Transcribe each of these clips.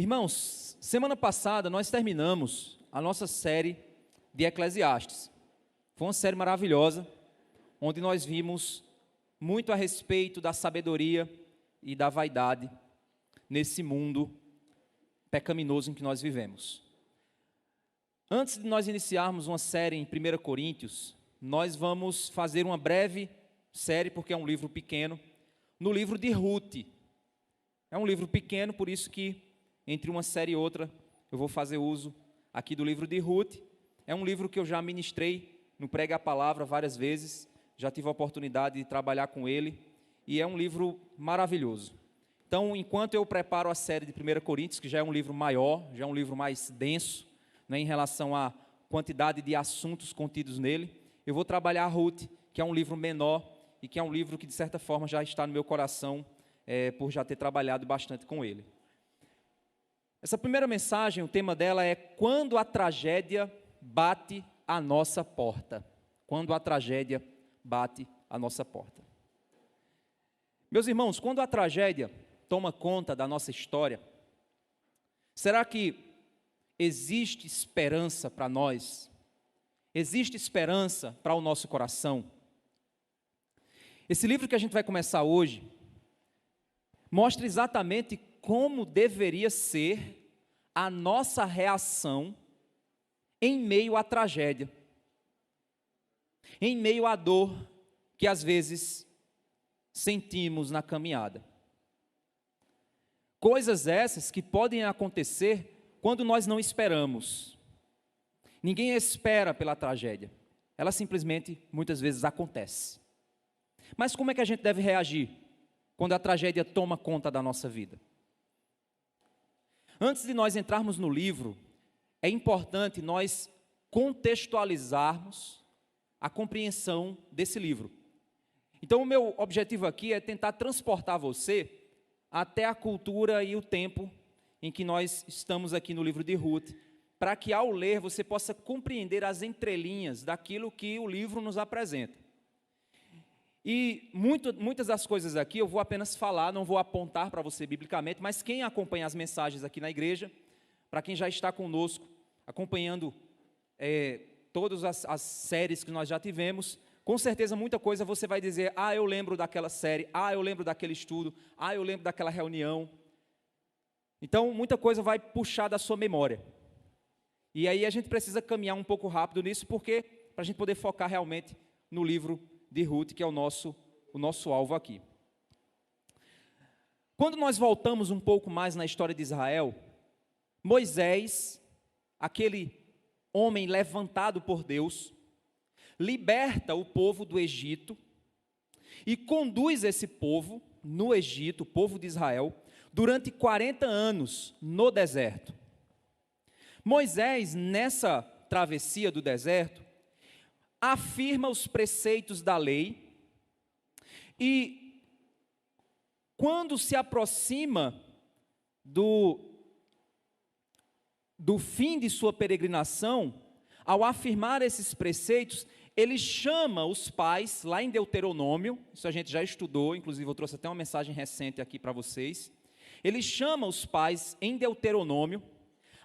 Irmãos, semana passada nós terminamos a nossa série de Eclesiastes. Foi uma série maravilhosa, onde nós vimos muito a respeito da sabedoria e da vaidade nesse mundo pecaminoso em que nós vivemos. Antes de nós iniciarmos uma série em 1 Coríntios, nós vamos fazer uma breve série, porque é um livro pequeno, no livro de Ruth. É um livro pequeno, por isso que entre uma série e outra eu vou fazer uso aqui do livro de Ruth. É um livro que eu já ministrei no Prega a Palavra várias vezes, já tive a oportunidade de trabalhar com ele, e é um livro maravilhoso. Então, enquanto eu preparo a série de 1 Coríntios, que já é um livro maior, já é um livro mais denso, né, em relação à quantidade de assuntos contidos nele, eu vou trabalhar Ruth, que é um livro menor, e que é um livro que de certa forma já está no meu coração, por já ter trabalhado bastante com ele. Essa primeira mensagem, o tema dela é quando a tragédia bate à nossa porta. Quando a tragédia bate à nossa porta. Meus irmãos, quando a tragédia toma conta da nossa história, será que existe esperança para nós? Existe esperança para o nosso coração? Esse livro que a gente vai começar hoje mostra exatamente como deveria ser a nossa reação em meio à tragédia, em meio à dor que às vezes sentimos na caminhada. Coisas essas que podem acontecer quando nós não esperamos. Ninguém espera pela tragédia, ela simplesmente muitas vezes acontece. Mas como é que a gente deve reagir quando a tragédia toma conta da nossa vida? Antes de nós entrarmos no livro, é importante nós contextualizarmos a compreensão desse livro. Então, o meu objetivo aqui é tentar transportar você até a cultura e o tempo em que nós estamos aqui no livro de Ruth, para que ao ler você possa compreender as entrelinhas daquilo que o livro nos apresenta. E muitas das coisas aqui eu vou apenas falar, não vou apontar para você biblicamente, mas quem acompanha as mensagens aqui na igreja, para quem já está conosco, acompanhando todas as séries que nós já tivemos, com certeza muita coisa você vai dizer, eu lembro daquela série, eu lembro daquele estudo, eu lembro daquela reunião. Então, muita coisa vai puxar da sua memória. E aí a gente precisa caminhar um pouco rápido nisso, porque para a gente poder focar realmente no livro de Ruth, que é o nosso alvo aqui. Quando nós voltamos um pouco mais na história de Israel, Moisés, aquele homem levantado por Deus, liberta o povo do Egito e conduz esse povo no Egito, o povo de Israel, durante 40 anos no deserto. Moisés, nessa travessia do deserto, afirma os preceitos da lei e, quando se aproxima do fim de sua peregrinação, ao afirmar esses preceitos, ele chama os pais, lá em Deuteronômio, isso a gente já estudou, inclusive eu trouxe até uma mensagem recente aqui para vocês, ele chama os pais, em Deuteronômio,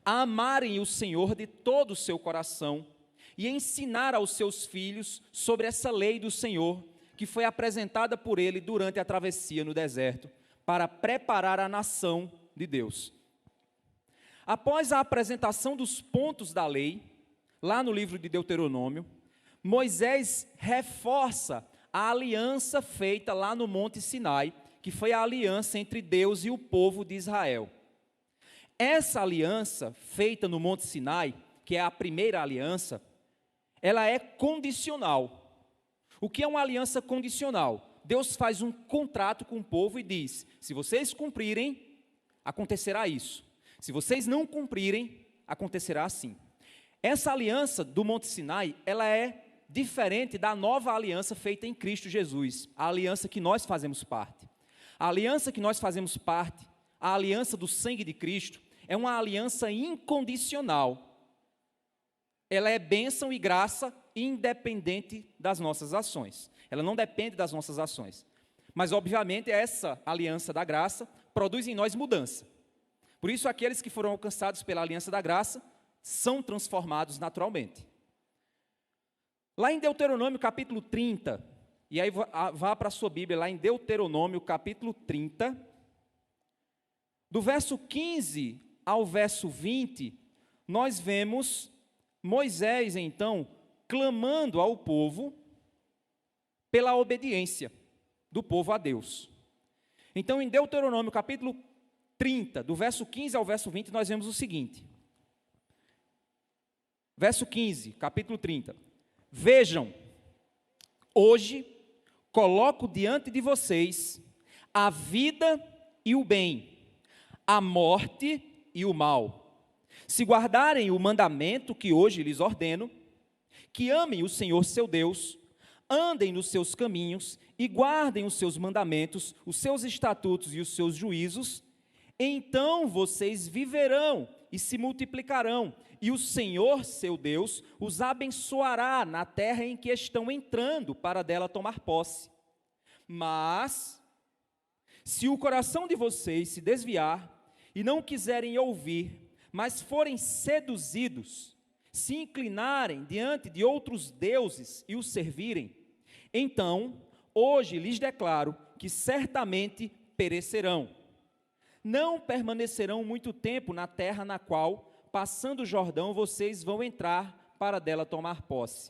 a amarem o Senhor de todo o seu coração, e ensinar aos seus filhos sobre essa lei do Senhor, que foi apresentada por ele durante a travessia no deserto, para preparar a nação de Deus. Após a apresentação dos pontos da lei, lá no livro de Deuteronômio, Moisés reforça a aliança feita lá no Monte Sinai, que foi a aliança entre Deus e o povo de Israel. Essa aliança feita no Monte Sinai, que é a primeira aliança, ela é condicional. O que é uma aliança condicional? Deus faz um contrato com o povo e diz, se vocês cumprirem, acontecerá isso. Se vocês não cumprirem, acontecerá assim. Essa aliança do Monte Sinai, ela é diferente da nova aliança feita em Cristo Jesus, a aliança que nós fazemos parte. A aliança que nós fazemos parte, a aliança do sangue de Cristo, é uma aliança incondicional. Ela é bênção e graça independente das nossas ações. Ela não depende das nossas ações. Mas, obviamente, essa aliança da graça produz em nós mudança. Por isso, aqueles que foram alcançados pela aliança da graça são transformados naturalmente. Lá em Deuteronômio capítulo 30, e aí vá para a sua Bíblia, lá em Deuteronômio capítulo 30, do verso 15 ao verso 20, nós vemos Moisés, então, clamando ao povo pela obediência do povo a Deus. Então, em Deuteronômio capítulo 30, do verso 15 ao verso 20, nós vemos o seguinte. Verso 15, capítulo 30. Vejam, hoje coloco diante de vocês a vida e o bem, a morte e o mal. Se guardarem o mandamento que hoje lhes ordeno, que amem o Senhor seu Deus, andem nos seus caminhos e guardem os seus mandamentos, os seus estatutos e os seus juízos, então vocês viverão e se multiplicarão, e o Senhor seu Deus os abençoará na terra em que estão entrando para dela tomar posse. Mas, se o coração de vocês se desviar e não quiserem ouvir, mas forem seduzidos, se inclinarem diante de outros deuses e os servirem, então, hoje lhes declaro que certamente perecerão. Não permanecerão muito tempo na terra na qual, passando o Jordão, vocês vão entrar para dela tomar posse.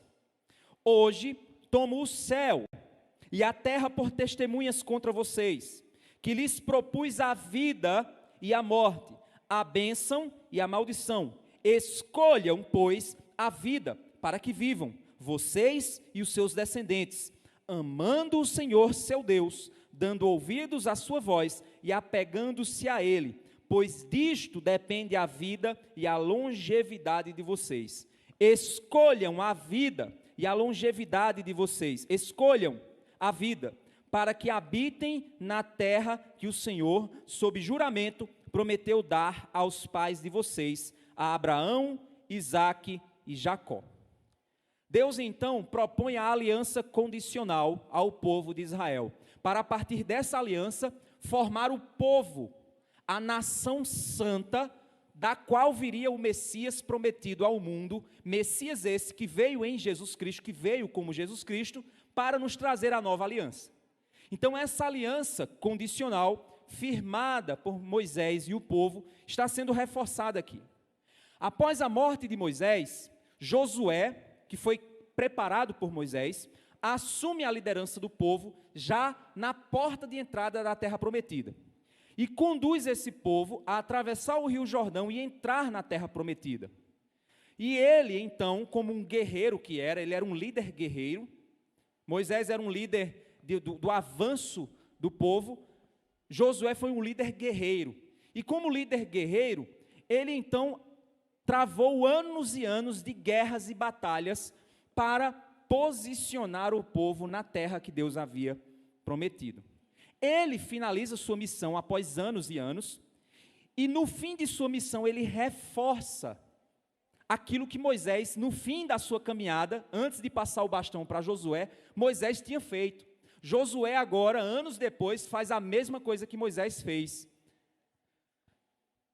Hoje tomo o céu e a terra por testemunhas contra vocês, que lhes propus a vida e a morte, a bênção e a maldição. Escolham, pois, a vida, para que vivam, vocês e os seus descendentes, amando o Senhor seu Deus, dando ouvidos à sua voz e apegando-se a Ele, pois disto depende a vida e a longevidade de vocês. Escolham a vida e a longevidade de vocês. Escolham a vida, para que habitem na terra que o Senhor, sob juramento, prometeu dar aos pais de vocês, a Abraão, Isaque e Jacó. Deus, então, propõe a aliança condicional ao povo de Israel, para a partir dessa aliança, formar o povo, a nação santa, da qual viria o Messias prometido ao mundo, Messias esse que veio em Jesus Cristo, que veio como Jesus Cristo, para nos trazer a nova aliança. Então, essa aliança condicional, firmada por Moisés e o povo, está sendo reforçada aqui. Após a morte de Moisés, Josué, que foi preparado por Moisés, assume a liderança do povo já na porta de entrada da terra prometida. E conduz esse povo a atravessar o rio Jordão e entrar na terra prometida. E ele, então, como um guerreiro que era, ele era um líder guerreiro. Moisés era um líder do avanço do povo. Josué foi um líder guerreiro. E como líder guerreiro, ele então travou anos e anos de guerras e batalhas para posicionar o povo na terra que Deus havia prometido. Ele finaliza sua missão após anos e anos, e no fim de sua missão ele reforça aquilo que Moisés, no fim da sua caminhada, antes de passar o bastão para Josué, Moisés tinha feito. Josué agora, anos depois, faz a mesma coisa que Moisés fez.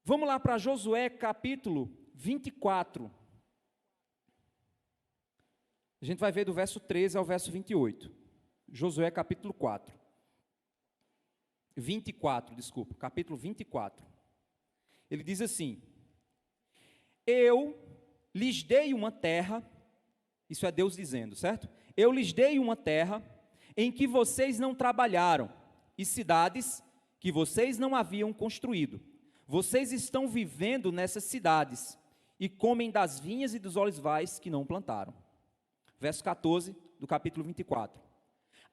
Vamos lá para Josué capítulo 24. A gente vai ver do verso 13 ao verso 28. Josué capítulo 24, capítulo 24. Ele diz assim: eu lhes dei uma terra, isso é Deus dizendo, certo? Eu lhes dei uma terra em que vocês não trabalharam, e cidades que vocês não haviam construído. Vocês estão vivendo nessas cidades, e comem das vinhas e dos olivais que não plantaram. Verso 14 do capítulo 24.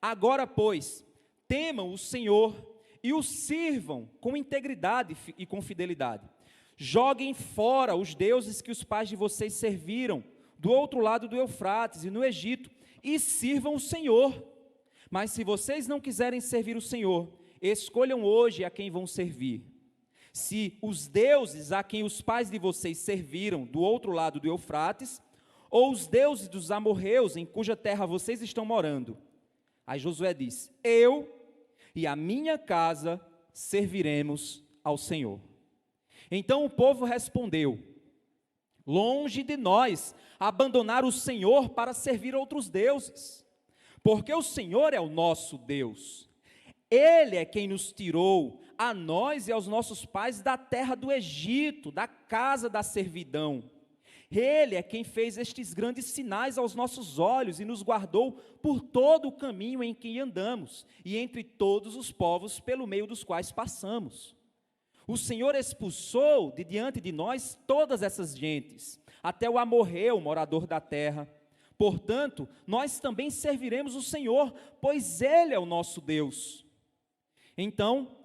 Agora, pois, temam o Senhor e o sirvam com integridade e com fidelidade. Joguem fora os deuses que os pais de vocês serviram do outro lado do Eufrates e no Egito, e sirvam o Senhor. Mas se vocês não quiserem servir o Senhor, escolham hoje a quem vão servir. Se os deuses a quem os pais de vocês serviram do outro lado do Eufrates, ou os deuses dos amorreus em cuja terra vocês estão morando. Aí Josué diz: eu e a minha casa serviremos ao Senhor. Então o povo respondeu: longe de nós abandonar o Senhor para servir outros deuses, porque o Senhor é o nosso Deus. Ele é quem nos tirou, a nós e aos nossos pais, da terra do Egito, da casa da servidão. Ele é quem fez estes grandes sinais aos nossos olhos e nos guardou por todo o caminho em que andamos e entre todos os povos pelo meio dos quais passamos. O Senhor expulsou de diante de nós todas essas gentes, até o amorreu, morador da terra. Portanto, nós também serviremos o Senhor, pois Ele é o nosso Deus. Então,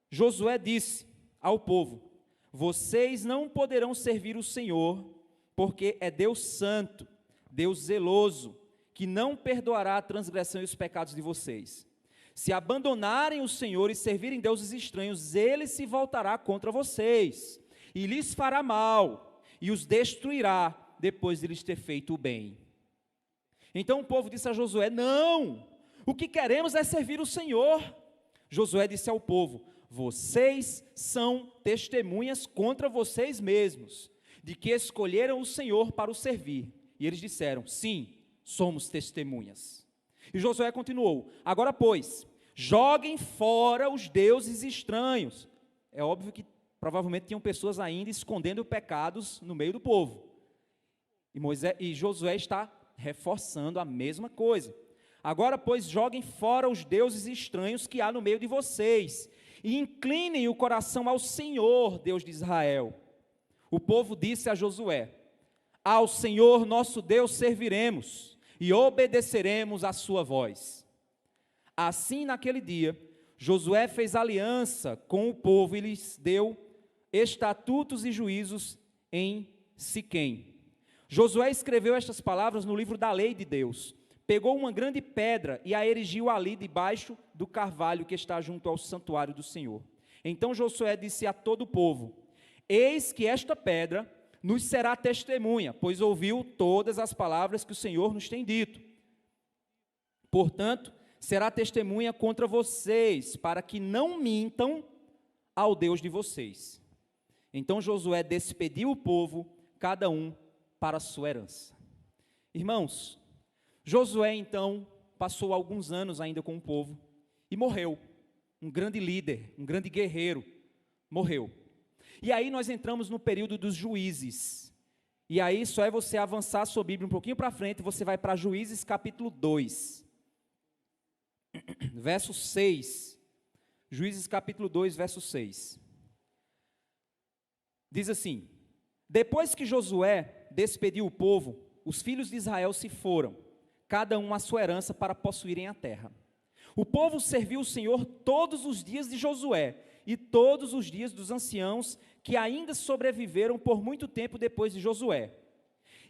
Josué disse ao povo: vocês não poderão servir o Senhor, porque é Deus santo, Deus zeloso, que não perdoará a transgressão e os pecados de vocês. Se abandonarem o Senhor e servirem deuses estranhos, Ele se voltará contra vocês, e lhes fará mal, e os destruirá, depois de lhes ter feito o bem. Então o povo disse a Josué: não, o que queremos é servir o Senhor. Josué disse ao povo: vocês são testemunhas contra vocês mesmos, de que escolheram o Senhor para o servir. E eles disseram: sim, somos testemunhas. E Josué continuou: agora, pois, joguem fora os deuses estranhos. É óbvio que provavelmente tinham pessoas ainda escondendo pecados no meio do povo. E Josué está reforçando a mesma coisa. Agora, pois, joguem fora os deuses estranhos que há no meio de vocês, e inclinem o coração ao Senhor, Deus de Israel. O povo disse a Josué: ao Senhor nosso Deus serviremos, e obedeceremos à sua voz. Assim, naquele dia, Josué fez aliança com o povo e lhes deu estatutos e juízos em Siquém. Josué escreveu estas palavras no livro da lei de Deus. Pegou uma grande pedra e a erigiu ali debaixo do carvalho que está junto ao santuário do Senhor. Então Josué disse a todo o povo: eis que esta pedra nos será testemunha, pois ouviu todas as palavras que o Senhor nos tem dito. Portanto, será testemunha contra vocês, para que não mintam ao Deus de vocês. Então Josué despediu o povo, cada um para a sua herança. Irmãos, Josué então passou alguns anos ainda com o povo e morreu. Um grande líder, um grande guerreiro, morreu. E aí nós entramos no período dos juízes. E aí só é você avançar a sua Bíblia um pouquinho para frente, você vai para Juízes capítulo 2. Verso 6. Juízes capítulo 2, verso 6. Diz assim: depois que Josué despediu o povo, os filhos de Israel se foram, cada um à sua herança para possuírem a terra. O povo serviu o Senhor todos os dias de Josué e todos os dias dos anciãos que ainda sobreviveram por muito tempo depois de Josué,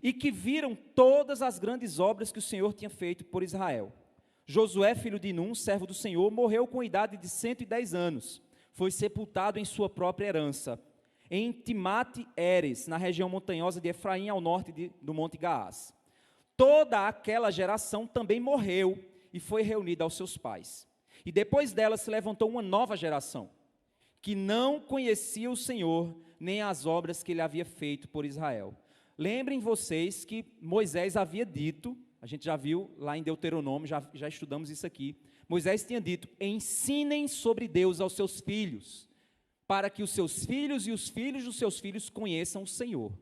e que viram todas as grandes obras que o Senhor tinha feito por Israel. Josué, filho de Num, servo do Senhor, morreu com idade de 110 anos. Foi sepultado em sua própria herança, em Timate-Heres, na região montanhosa de Efraim, ao norte do Monte Gaás. Toda aquela geração também morreu e foi reunida aos seus pais. E depois dela se levantou uma nova geração, que não conhecia o Senhor, nem as obras que ele havia feito por Israel. Lembrem vocês que Moisés havia dito, a gente já viu lá em Deuteronômio, já estudamos isso aqui. Moisés tinha dito: ensinem sobre Deus aos seus filhos, para que os seus filhos e os filhos dos seus filhos conheçam o Senhor.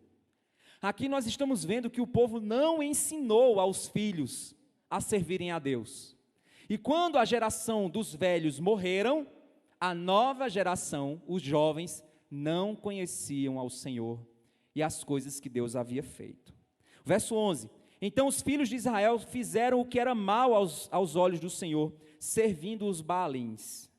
Aqui nós estamos vendo que o povo não ensinou aos filhos a servirem a Deus. E quando a geração dos velhos morreram, a nova geração, os jovens, não conheciam ao Senhor e as coisas que Deus havia feito. Verso 11: então os filhos de Israel fizeram o que era mal aos olhos do Senhor, servindo os Baalins.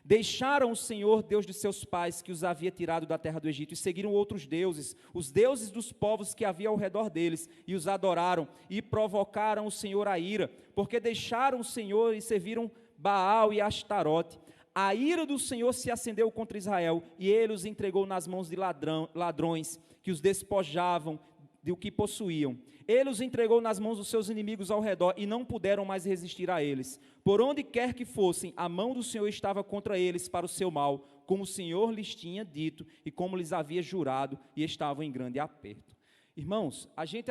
Deixaram o Senhor, Deus de seus pais, que os havia tirado da terra do Egito, e seguiram outros deuses, os deuses dos povos que havia ao redor deles, e os adoraram, e provocaram o Senhor a ira, porque deixaram o Senhor e serviram Baal e Astarote. A ira do Senhor se acendeu contra Israel, e ele os entregou nas mãos de ladrões, que os despojavam do que possuíam. Ele os entregou nas mãos dos seus inimigos ao redor e não puderam mais resistir a eles. Por onde quer que fossem, a mão do Senhor estava contra eles para o seu mal, como o Senhor lhes tinha dito e como lhes havia jurado, e estavam em grande aperto. Irmãos, a gente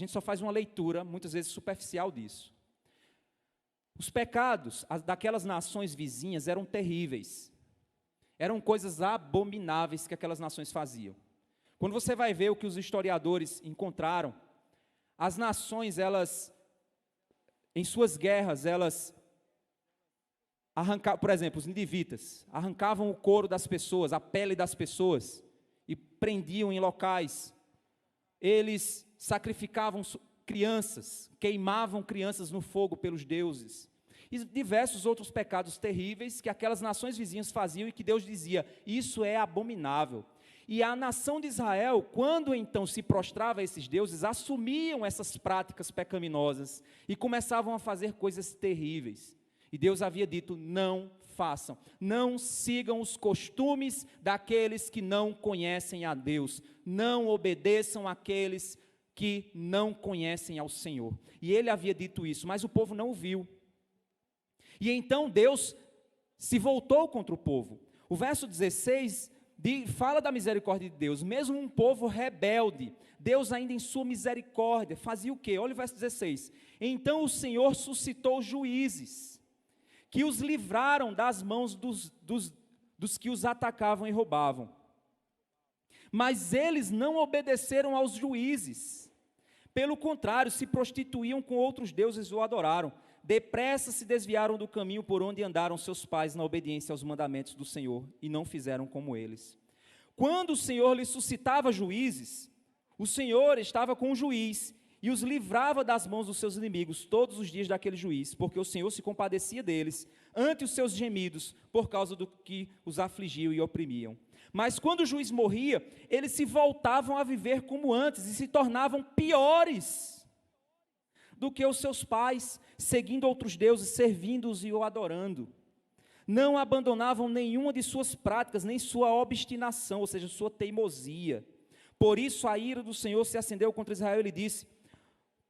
só faz uma leitura, muitas vezes superficial disso. Os pecados daquelas nações vizinhas eram terríveis. Eram coisas abomináveis que aquelas nações faziam. Quando você vai ver o que os historiadores encontraram, as nações, em suas guerras, elas arrancavam, por exemplo, os ninivitas, arrancavam o couro das pessoas, a pele das pessoas, e prendiam em locais. Eles sacrificavam crianças, queimavam crianças no fogo pelos deuses, e diversos outros pecados terríveis que aquelas nações vizinhas faziam e que Deus dizia, isso é abominável. E a nação de Israel, quando então se prostrava a esses deuses, assumiam essas práticas pecaminosas e começavam a fazer coisas terríveis. E Deus havia dito, não façam, não sigam os costumes daqueles que não conhecem a Deus, não obedeçam àqueles que não conhecem ao Senhor. E ele havia dito isso, mas o povo não o viu. E então Deus se voltou contra o povo. O verso 16 fala da misericórdia de Deus, mesmo um povo rebelde, Deus ainda em sua misericórdia, fazia o quê? Olha o verso 16, então o Senhor suscitou juízes, que os livraram das mãos dos que os atacavam e roubavam, mas eles não obedeceram aos juízes, pelo contrário, se prostituíam com outros deuses e o adoraram, depressa se desviaram do caminho por onde andaram seus pais na obediência aos mandamentos do Senhor, e não fizeram como eles. Quando o Senhor lhes suscitava juízes, o Senhor estava com o juiz, e os livrava das mãos dos seus inimigos, todos os dias daquele juiz, porque o Senhor se compadecia deles, ante os seus gemidos, por causa do que os afligiam e oprimiam. Mas quando o juiz morria, eles se voltavam a viver como antes, e se tornavam piores do que os seus pais, seguindo outros deuses, servindo-os e o adorando. Não abandonavam nenhuma de suas práticas, nem sua obstinação, ou seja, sua teimosia. Por isso a ira do Senhor se acendeu contra Israel, e ele disse,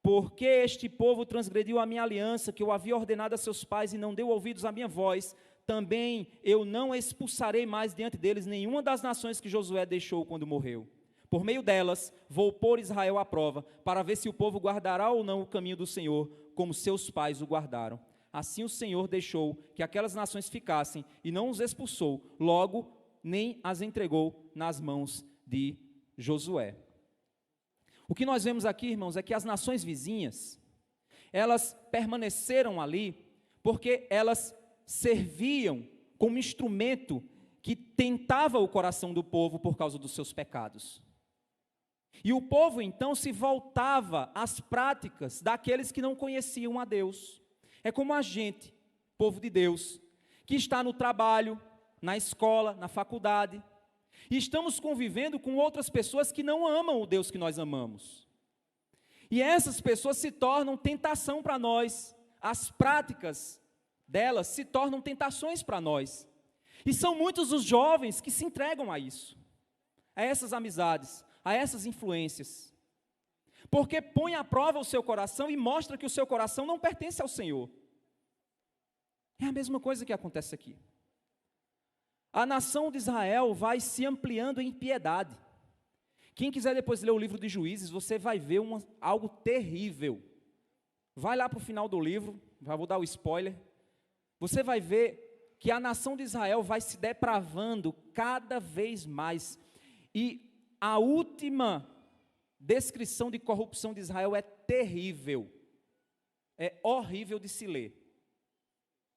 porque este povo transgrediu a minha aliança, que eu havia ordenado a seus pais, e não deu ouvidos à minha voz, também eu não expulsarei mais diante deles nenhuma das nações que Josué deixou quando morreu. Por meio delas, vou pôr Israel à prova, para ver se o povo guardará ou não o caminho do Senhor, como seus pais o guardaram. Assim o Senhor deixou que aquelas nações ficassem, e não os expulsou, logo nem as entregou nas mãos de Josué. O que nós vemos aqui, irmãos, é que as nações vizinhas, elas permaneceram ali, porque elas serviam como instrumento que tentava o coração do povo por causa dos seus pecados. E o povo então se voltava às práticas daqueles que não conheciam a Deus. É como a gente, povo de Deus, que está no trabalho, na escola, na faculdade, e estamos convivendo com outras pessoas que não amam o Deus que nós amamos. E essas pessoas se tornam tentação para nós, as práticas delas se tornam tentações para nós. E são muitos os jovens que se entregam a isso, a essas amizades, a essas influências, porque põe à prova o seu coração e mostra que o seu coração não pertence ao Senhor. É a mesma coisa que acontece aqui. A nação de Israel vai se ampliando em piedade. Quem quiser depois ler o livro de Juízes, você vai ver algo terrível. Vai lá para o final do livro, já vou dar o spoiler. Você vai ver que a nação de Israel vai se depravando cada vez mais. E a última descrição de corrupção de Israel é terrível. É horrível de se ler.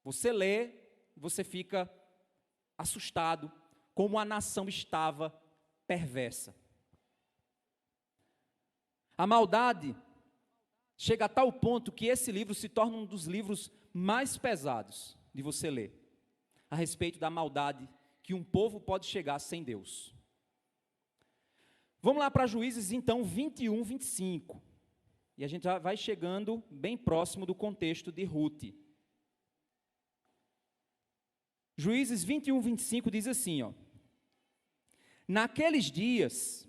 Você lê, você fica assustado como a nação estava perversa. A maldade chega a tal ponto que esse livro se torna um dos livros mais pesados de você ler, a respeito da maldade que um povo pode chegar sem Deus. Vamos lá para Juízes, então, 21, 25. E a gente já vai chegando bem próximo do contexto de Ruth. Juízes 21, 25 diz assim, ó: naqueles dias,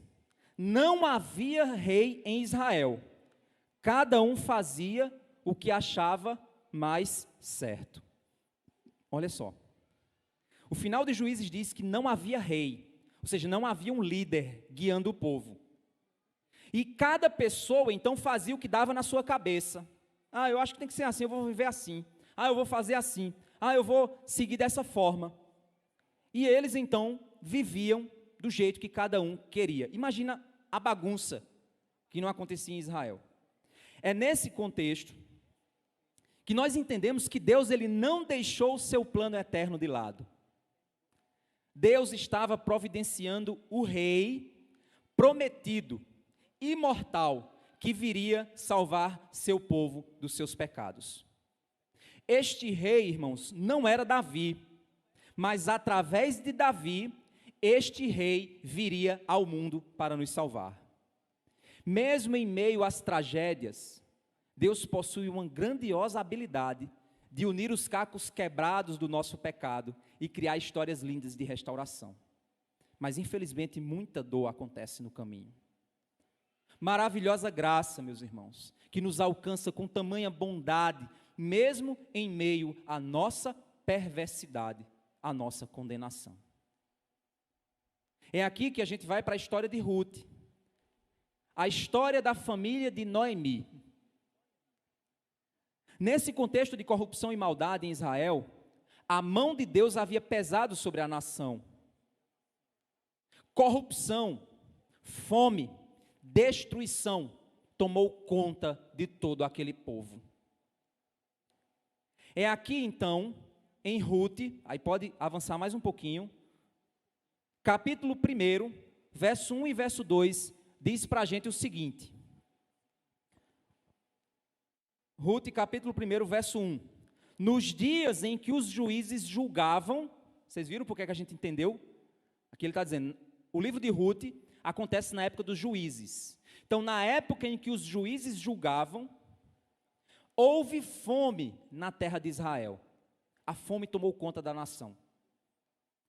Não havia rei em Israel. Cada um fazia o que achava mais certo. Olha só. O final de Juízes diz que não havia rei, ou seja, não havia um líder guiando o povo. E cada pessoa então fazia o que dava na sua cabeça. Ah, eu acho que tem que ser assim, eu vou viver assim. Ah, eu vou fazer assim. Ah, eu vou seguir dessa forma. E eles então viviam do jeito que cada um queria. Imagina a bagunça que não acontecia em Israel. É nesse contexto que nós entendemos que Deus ele não deixou o seu plano eterno de lado. Deus estava providenciando o rei prometido, imortal, que viria salvar seu povo dos seus pecados. Este rei, irmãos, não era Davi, mas através de Davi, este rei viria ao mundo para nos salvar. Mesmo em meio às tragédias, Deus possui uma grandiosa habilidade de unir os cacos quebrados do nosso pecado e criar histórias lindas de restauração. Mas infelizmente muita dor acontece no caminho. Maravilhosa graça, meus irmãos, que nos alcança com tamanha bondade, mesmo em meio à nossa perversidade, à nossa condenação. É aqui que a gente vai para a história de Ruth, a história da família de Noemi. Nesse contexto de corrupção e maldade em Israel, a mão de Deus havia pesado sobre a nação. Corrupção, fome, destruição tomou conta de todo aquele povo. É aqui então, em Ruth, aí pode avançar mais um pouquinho, capítulo 1, verso 1 e verso 2, diz para a gente o seguinte. Ruth, capítulo 1, verso 1. Nos dias em que os juízes julgavam, vocês viram por que a gente entendeu? Aqui ele está dizendo, o livro de Ruth acontece na época dos juízes. Então, na época em que os juízes julgavam, houve fome na terra de Israel. A fome tomou conta da nação.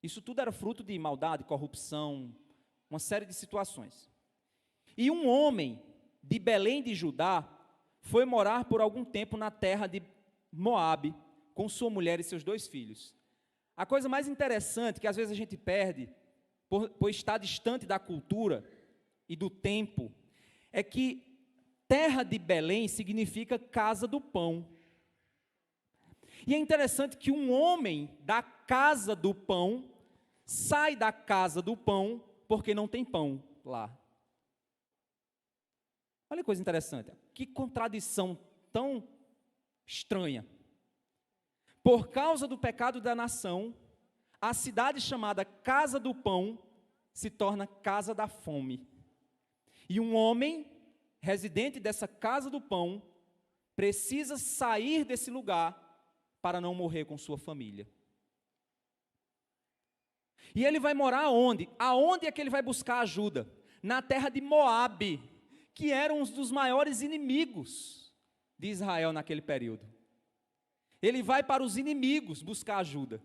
Isso tudo era fruto de maldade, corrupção, uma série de situações. E um homem de Belém de Judá foi morar por algum tempo na terra de Moabe, com sua mulher e seus 2 filhos. A coisa mais interessante, que às vezes a gente perde, por estar distante da cultura e do tempo, é que terra de Belém significa casa do pão. E é interessante que um homem da casa do pão sai da casa do pão porque não tem pão lá. Olha que coisa interessante, que contradição tão estranha. Por causa do pecado da nação, a cidade chamada Casa do Pão se torna Casa da Fome. E um homem residente dessa Casa do Pão precisa sair desse lugar para não morrer com sua família. E ele vai morar aonde? Aonde é que ele vai buscar ajuda? Na terra de Moabe, que era um dos maiores inimigos de Israel naquele período. Ele vai para os inimigos buscar ajuda.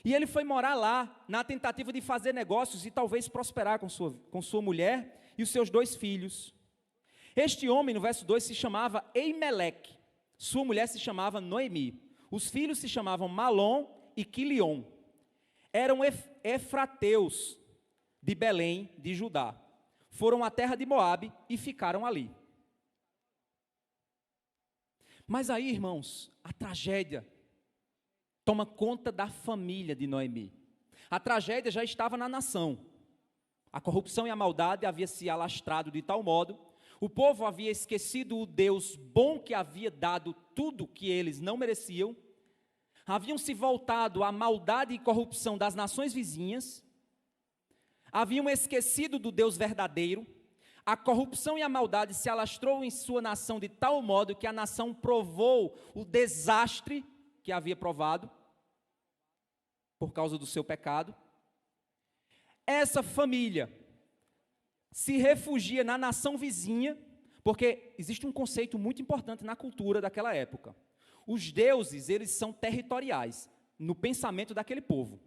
E ele foi morar lá, na tentativa de fazer negócios e talvez prosperar com sua mulher e os seus 2 filhos. Este homem, no verso 2, se chamava Eimeleque. Sua mulher se chamava Noemi. Os filhos se chamavam Malom e Quilion. Eram efrateus de Belém, de Judá. Foram à terra de Moabe e ficaram ali. Mas aí, irmãos, a tragédia toma conta da família de Noemi. A tragédia já estava na nação. A corrupção e a maldade havia se alastrado de tal modo, o povo havia esquecido o Deus bom que havia dado tudo que eles não mereciam, haviam se voltado à maldade e corrupção das nações vizinhas, haviam esquecido do Deus verdadeiro. A corrupção e a maldade se alastrou em sua nação de tal modo que a nação provou o desastre que havia provado por causa do seu pecado. Essa família se refugia na nação vizinha, porque existe um conceito muito importante na cultura daquela época. Os deuses, eles são territoriais no pensamento daquele povo.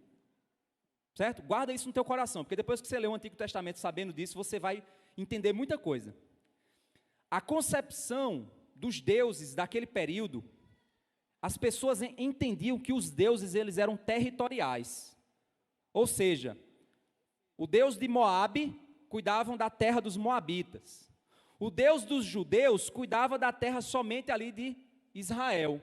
Certo? Guarda isso no teu coração, porque depois que você lê o Antigo Testamento sabendo disso, você vai entender muita coisa. A concepção dos deuses daquele período, as pessoas entendiam que os deuses eles eram territoriais. Ou seja, o deus de Moabe cuidavam da terra dos moabitas. O deus dos judeus cuidava da terra somente ali de Israel.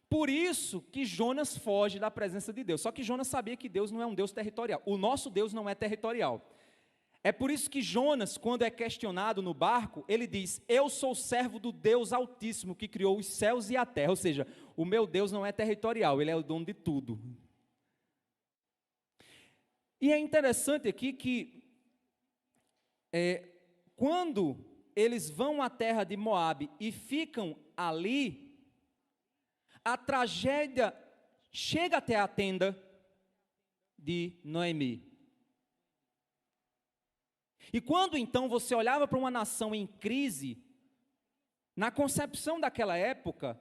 Por isso que Jonas foge da presença de Deus. Só que Jonas sabia que Deus não é um Deus territorial. O nosso Deus não é territorial. É por isso que Jonas, quando é questionado no barco, ele diz: eu sou servo do Deus Altíssimo, que criou os céus e a terra. Ou seja, o meu Deus não é territorial, ele é o dono de tudo. E é interessante aqui que, quando eles vão à terra de Moabe e ficam ali, a tragédia chega até a tenda de Noemi. E quando então você olhava para uma nação em crise, na concepção daquela época,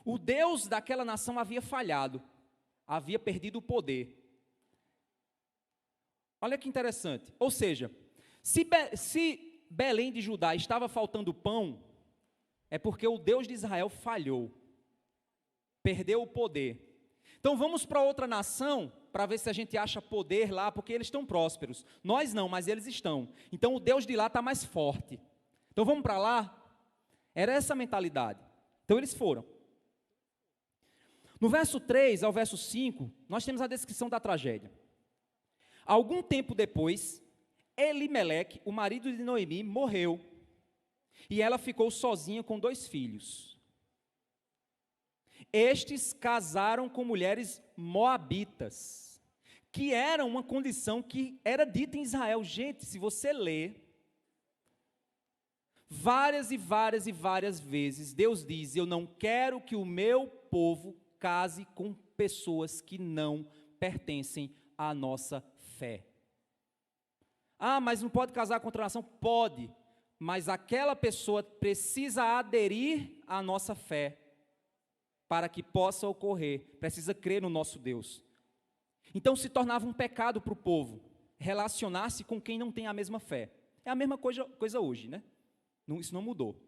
o Deus daquela nação havia falhado, havia perdido o poder. Olha que interessante. Ou seja, se Belém de Judá estava faltando pão, é porque o Deus de Israel falhou, perdeu o poder. Então vamos para outra nação, para ver se a gente acha poder lá, porque eles estão prósperos. Nós não, mas eles estão. Então o Deus de lá está mais forte. Então vamos para lá? Era essa a mentalidade. Então eles foram. No verso 3 ao verso 5, nós temos a descrição da tragédia. Algum tempo depois, Elimeleque, o marido de Noemi, morreu. E ela ficou sozinha com 2 filhos. Estes casaram com mulheres moabitas, que era uma condição que era dita em Israel. Gente, se você ler, várias e várias e várias vezes, Deus diz: eu não quero que o meu povo case com pessoas que não pertencem à nossa fé. Ah, mas não pode casar com outra nação? Pode, mas aquela pessoa precisa aderir à nossa fé, para que possa ocorrer, precisa crer no nosso Deus. Então se tornava um pecado para o povo relacionar-se com quem não tem a mesma fé. É a mesma coisa hoje, né? Isso não mudou.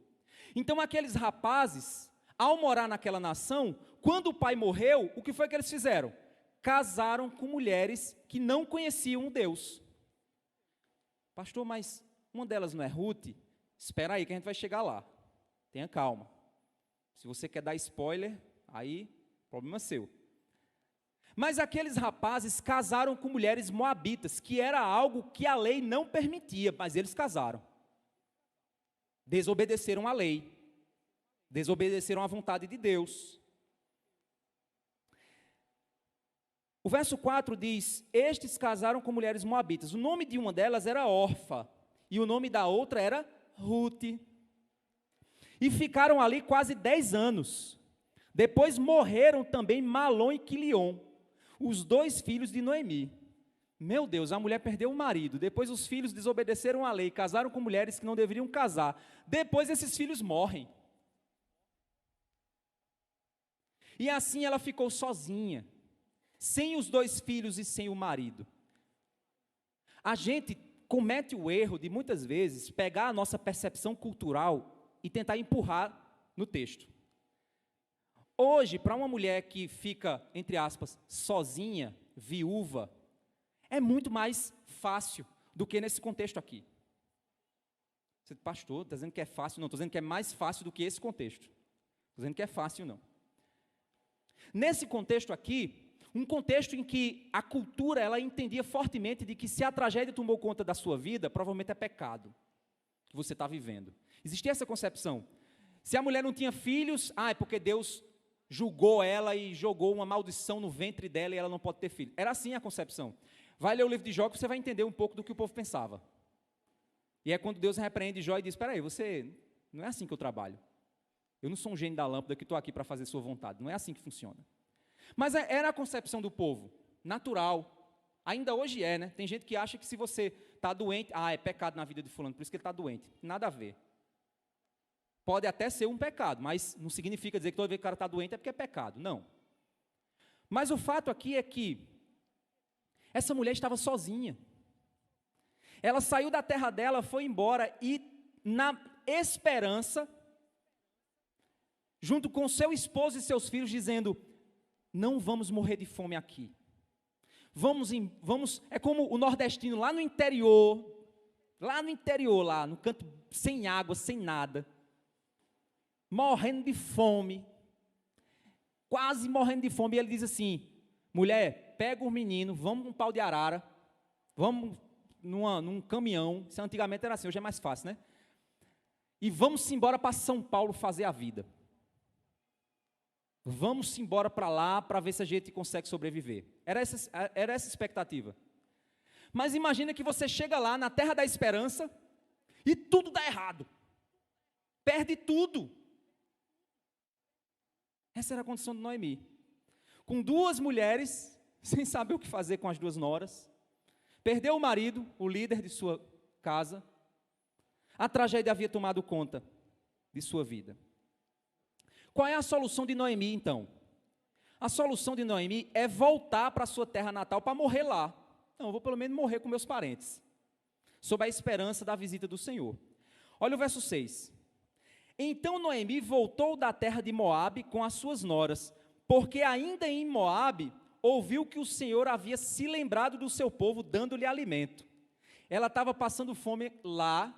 Então aqueles rapazes, ao morar naquela nação, quando o pai morreu, o que foi que eles fizeram? Casaram com mulheres que não conheciam Deus. Pastor, mas uma delas não é Ruth? Espera aí que a gente vai chegar lá. Tenha calma. Se você quer dar spoiler, aí, problema seu. Mas aqueles rapazes casaram com mulheres moabitas, que era algo que a lei não permitia, mas eles casaram. Desobedeceram a lei. Desobedeceram à vontade de Deus. O verso 4 diz: estes casaram com mulheres moabitas. O nome de uma delas era Orfa, e o nome da outra era Ruth. E ficaram ali quase 10 anos. Depois morreram também Malom e Quilion, os 2 filhos de Noemi. Meu Deus, a mulher perdeu o marido. Depois os filhos desobedeceram a lei, casaram com mulheres que não deveriam casar. Depois esses filhos morrem. E assim ela ficou sozinha, sem os 2 filhos e sem o marido. A gente comete o erro de muitas vezes pegar a nossa percepção cultural e tentar empurrar no texto. Hoje, para uma mulher que fica, entre aspas, sozinha, viúva, é muito mais fácil do que nesse contexto aqui. Você, pastor, está dizendo que é fácil? Não, estou dizendo que é mais fácil do que esse contexto. Estou dizendo que é fácil, não. Nesse contexto aqui, um contexto em que a cultura, ela entendia fortemente de que se a tragédia tomou conta da sua vida, provavelmente é pecado que você está vivendo. Existia essa concepção. Se a mulher não tinha filhos, é porque Deus julgou ela e jogou uma maldição no ventre dela e ela não pode ter filho. Era assim a concepção. Vai ler o livro de Jó que você vai entender um pouco do que o povo pensava. E é quando Deus repreende Jó e diz: espera aí, você, não é assim que eu trabalho. Eu não sou um gênio da lâmpada que estou aqui para fazer sua vontade. Não é assim que funciona. Mas era a concepção do povo, natural. Ainda hoje é, né? Tem gente que acha que se você está doente, é pecado na vida de fulano, por isso que ele está doente. Nada a ver. Pode até ser um pecado, mas não significa dizer que toda vez que o cara está doente é porque é pecado. Não. Mas o fato aqui é que Essa mulher estava sozinha. Ela saiu da terra dela, foi embora e na esperança, junto com seu esposo e seus filhos, dizendo: não vamos morrer de fome aqui. É como o nordestino lá no interior, lá no canto sem água, sem nada, morrendo de fome, quase morrendo de fome, e ele diz assim: mulher, pega o menino, vamos com um pau de arara, vamos num caminhão, isso antigamente era assim, hoje é mais fácil, né? E vamos embora para São Paulo fazer a vida. Vamos embora para lá para ver se a gente consegue sobreviver. Era essa a expectativa. Mas imagina que você chega lá na terra da esperança e tudo dá errado. Perde tudo. Essa era a condição de Noemi. Com 2 mulheres, sem saber o que fazer com as 2 noras. Perdeu o marido, o líder de sua casa. A tragédia havia tomado conta de sua vida. Qual é a solução de Noemi, então? A solução de Noemi é voltar para a sua terra natal, para morrer lá. Não, eu vou pelo menos morrer com meus parentes, sob a esperança da visita do Senhor. Olha o verso 6. Então Noemi voltou da terra de Moabe com as suas noras, porque ainda em Moabe ouviu que o Senhor havia se lembrado do seu povo, dando-lhe alimento. Ela estava passando fome lá,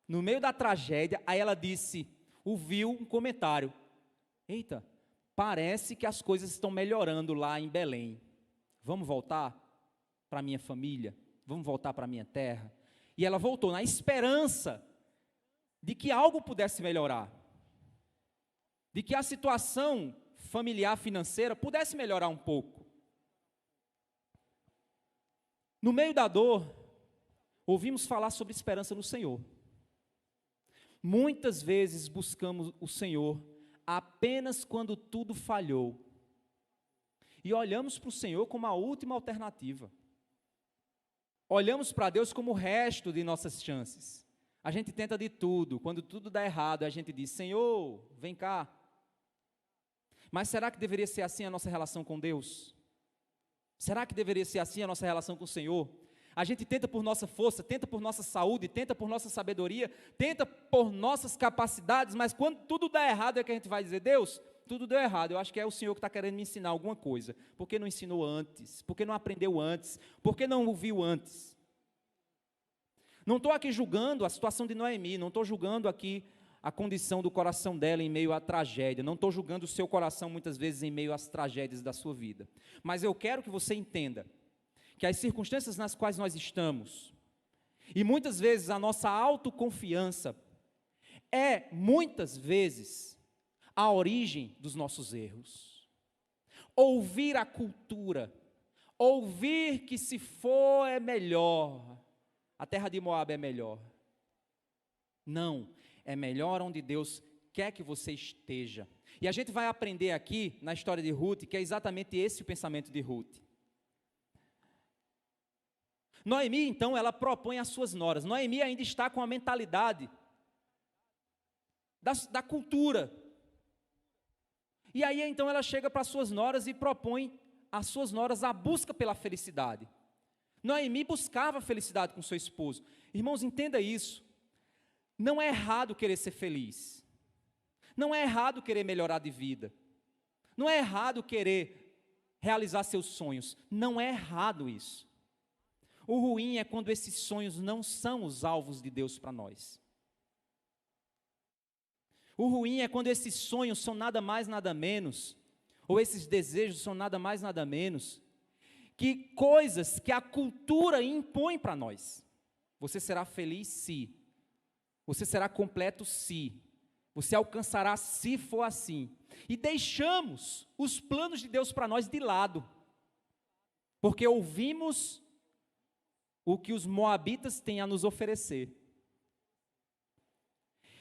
no meio da tragédia, aí ela ouviu um comentário: eita, parece que as coisas estão melhorando lá em Belém. Vamos voltar para a minha família? Vamos voltar para a minha terra? E ela voltou na esperança de que algo pudesse melhorar. De que a situação familiar, financeira, pudesse melhorar um pouco. No meio da dor, ouvimos falar sobre esperança no Senhor. Muitas vezes buscamos o Senhor apenas quando tudo falhou. E olhamos para o Senhor como a última alternativa. Olhamos para Deus como o resto de nossas chances. A gente tenta de tudo. Quando tudo dá errado, a gente diz: Senhor, vem cá. Mas será que deveria ser assim a nossa relação com Deus? Será que deveria ser assim a nossa relação com o Senhor? A gente tenta por nossa força, tenta por nossa saúde, tenta por nossa sabedoria, tenta por nossas capacidades, mas quando tudo dá errado é que a gente vai dizer: Deus, tudo deu errado, eu acho que é o Senhor que está querendo me ensinar alguma coisa. Por que não ensinou antes? Por que não aprendeu antes? Por que não ouviu antes? Não estou aqui julgando a situação de Noemi, não estou julgando aqui a condição do coração dela em meio à tragédia, não estou julgando o seu coração muitas vezes em meio às tragédias da sua vida. Mas eu quero que você entenda que as circunstâncias nas quais nós estamos, e muitas vezes a nossa autoconfiança, é muitas vezes a origem dos nossos erros. Ouvir a cultura, ouvir que se for é melhor, a terra de Moabe é melhor. Não, é melhor onde Deus quer que você esteja. E a gente vai aprender aqui, na história de Ruth, que é exatamente esse o pensamento de Ruth. Noemi, então, ela propõe as suas noras. Noemi ainda está com a mentalidade da cultura. E aí, então, ela chega para as suas noras e propõe às suas noras a busca pela felicidade. Noemi buscava felicidade com seu esposo. Irmãos, entenda isso. Não é errado querer ser feliz. Não é errado querer melhorar de vida. Não é errado querer realizar seus sonhos. Não é errado isso. O ruim é quando esses sonhos não são os alvos de Deus para nós. O ruim é quando esses sonhos são nada mais, nada menos, ou esses desejos são nada mais, nada menos, que coisas que a cultura impõe para nós. Você será feliz se, você será completo se, você alcançará se for assim. E deixamos os planos de Deus para nós de lado, porque ouvimos o que os moabitas têm a nos oferecer.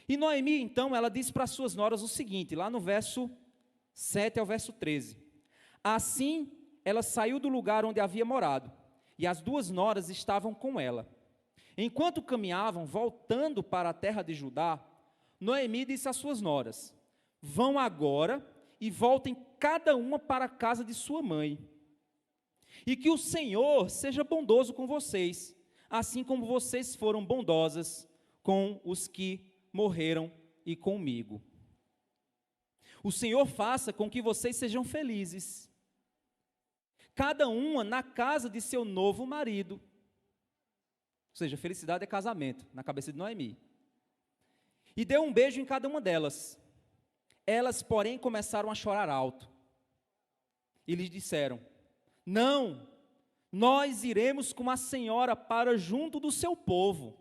E Noemi, então, ela diz para as suas noras o seguinte, lá no verso 7 ao verso 13. Assim, ela saiu do lugar onde havia morado, e as 2 noras estavam com ela. Enquanto caminhavam, voltando para a terra de Judá, Noemi disse às suas noras: vão agora e voltem cada uma para a casa de sua mãe. E que o Senhor seja bondoso com vocês, assim como vocês foram bondosas com os que morreram e comigo. O Senhor faça com que vocês sejam felizes, cada uma na casa de seu novo marido. Ou seja, felicidade é casamento, na cabeça de Noemi. E deu um beijo em cada uma delas. Elas, porém, começaram a chorar alto. E lhes disseram: não, nós iremos com a senhora para junto do seu povo.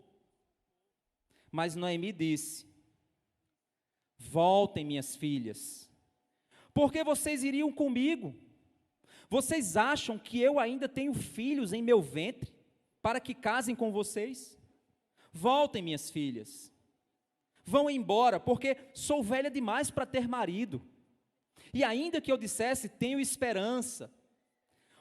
Mas Noemi disse: voltem, minhas filhas, porque vocês iriam comigo? Vocês acham que eu ainda tenho filhos em meu ventre, para que casem com vocês? Voltem, minhas filhas, vão embora, porque sou velha demais para ter marido. E ainda que eu dissesse, tenho esperança,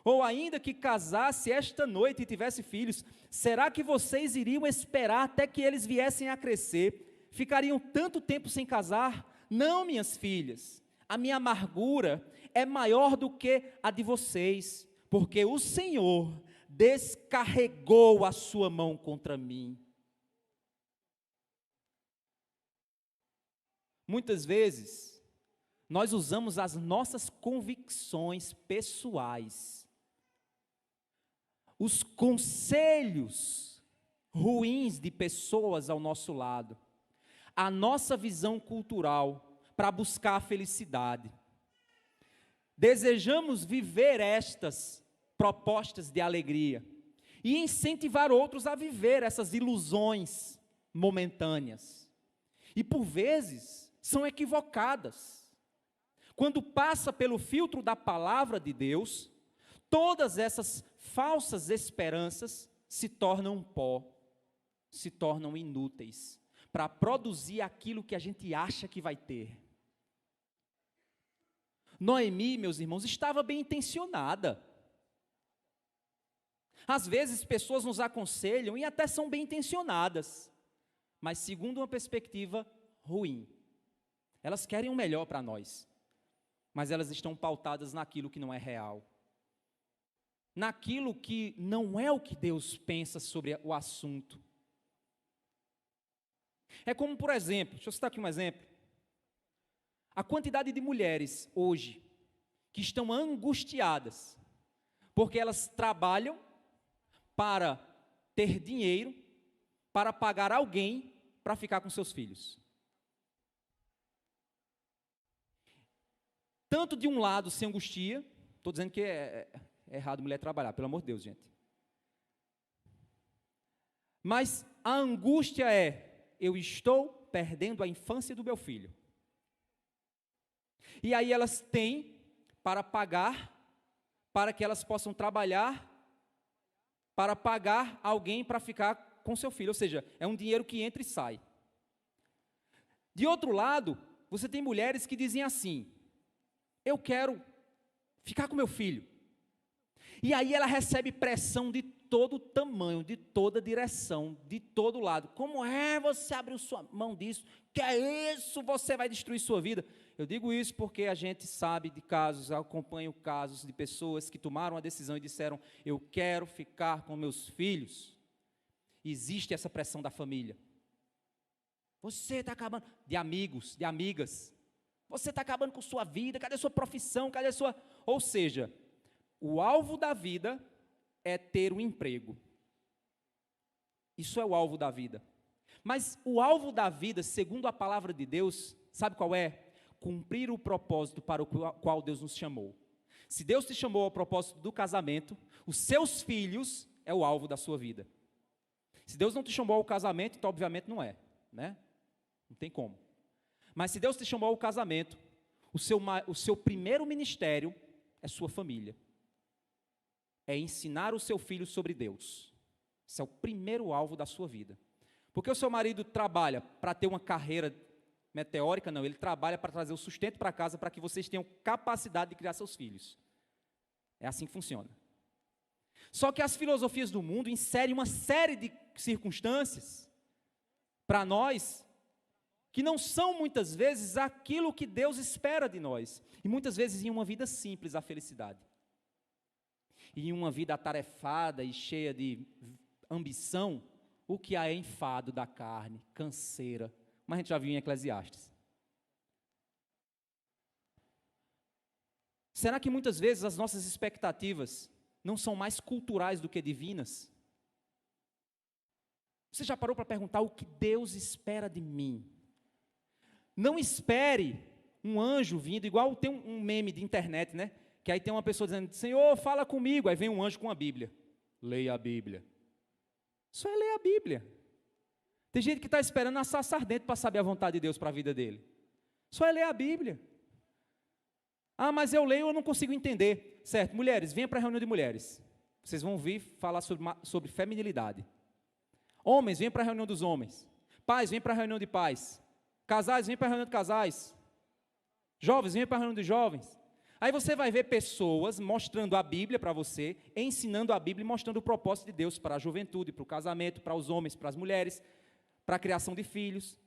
ou ainda que casasse esta noite e tivesse filhos, será que vocês iriam esperar até que eles viessem a crescer? Ficariam tanto tempo sem casar? Não, minhas filhas, a minha amargura é maior do que a de vocês, porque o Senhor descarregou a sua mão contra mim. Muitas vezes, nós usamos as nossas convicções pessoais, os conselhos ruins de pessoas ao nosso lado, a nossa visão cultural para buscar a felicidade. Desejamos viver estas propostas de alegria e incentivar outros a viver essas ilusões momentâneas. E por vezes são equivocadas. Quando passa pelo filtro da palavra de Deus, todas essas falsas esperanças se tornam pó, se tornam inúteis, para produzir aquilo que a gente acha que vai ter. Noemi, meus irmãos, estava bem intencionada. Às vezes pessoas nos aconselham e até são bem intencionadas, mas segundo uma perspectiva ruim. Elas querem o melhor para nós, mas elas estão pautadas naquilo que não é real, naquilo que não é o que Deus pensa sobre o assunto. É como, por exemplo, deixa eu citar aqui um exemplo, a quantidade de mulheres hoje que estão angustiadas, porque elas trabalham para ter dinheiro, para pagar alguém para ficar com seus filhos. Tanto de um lado se angustia, estou dizendo que é errado mulher trabalhar, pelo amor de Deus, gente. Mas a angústia é, eu estou perdendo a infância do meu filho. E aí elas têm para pagar, para que elas possam trabalhar, para pagar alguém para ficar com seu filho, ou seja, é um dinheiro que entra e sai. De outro lado, você tem mulheres que dizem assim, eu quero ficar com meu filho. E aí ela recebe pressão de todo tamanho, de toda direção, de todo lado. Como é você abriu sua mão disso? Que é isso? Você vai destruir sua vida. Eu digo isso porque a gente sabe de casos, eu acompanho casos de pessoas que tomaram a decisão e disseram, eu quero ficar com meus filhos. Existe essa pressão da família. Você está acabando, de amigos, de amigas. Você está acabando com sua vida, cadê a sua profissão, cadê a sua... Ou seja, o alvo da vida é ter um emprego. Isso é o alvo da vida. Mas o alvo da vida, segundo a palavra de Deus, sabe qual é? Cumprir o propósito para o qual Deus nos chamou. Se Deus te chamou ao propósito do casamento, os seus filhos é o alvo da sua vida. Se Deus não te chamou ao casamento, então obviamente não é, né? Não tem como. Mas se Deus te chamou ao casamento, o seu primeiro ministério é sua família. É ensinar o seu filho sobre Deus. Esse é o primeiro alvo da sua vida. Porque o seu marido trabalha para ter uma carreira meteórica? Não, ele trabalha para trazer o sustento para casa, para que vocês tenham capacidade de criar seus filhos. É assim que funciona. Só que as filosofias do mundo inserem uma série de circunstâncias para nós, que não são muitas vezes aquilo que Deus espera de nós. E muitas vezes em uma vida simples a felicidade. e em uma vida atarefada e cheia de ambição, o que há é enfado da carne, canseira. Mas a gente já viu em Eclesiastes. Será que muitas vezes as nossas expectativas não são mais culturais do que divinas? Você já parou para perguntar o que Deus espera de mim? Não espere um anjo vindo, igual tem um meme de internet, né? Que aí tem uma pessoa dizendo, Senhor, fala comigo. Aí vem um anjo com a Bíblia. Leia a Bíblia. Só é ler a Bíblia. Tem gente que está esperando assar ardente para saber a vontade de Deus para a vida dele. Só é ler a Bíblia. Ah, mas eu leio e eu não consigo entender. Certo, mulheres, venham para a reunião de mulheres. Vocês vão ouvir falar sobre feminilidade. Homens, venham para a reunião dos homens. Pais, venham para a reunião de pais. Casais, venham para a reunião de casais. Jovens, venham para a reunião de jovens. Aí você vai ver pessoas mostrando a Bíblia para você, ensinando a Bíblia e mostrando o propósito de Deus para a juventude, para o casamento, para os homens, para as mulheres, para a criação de filhos.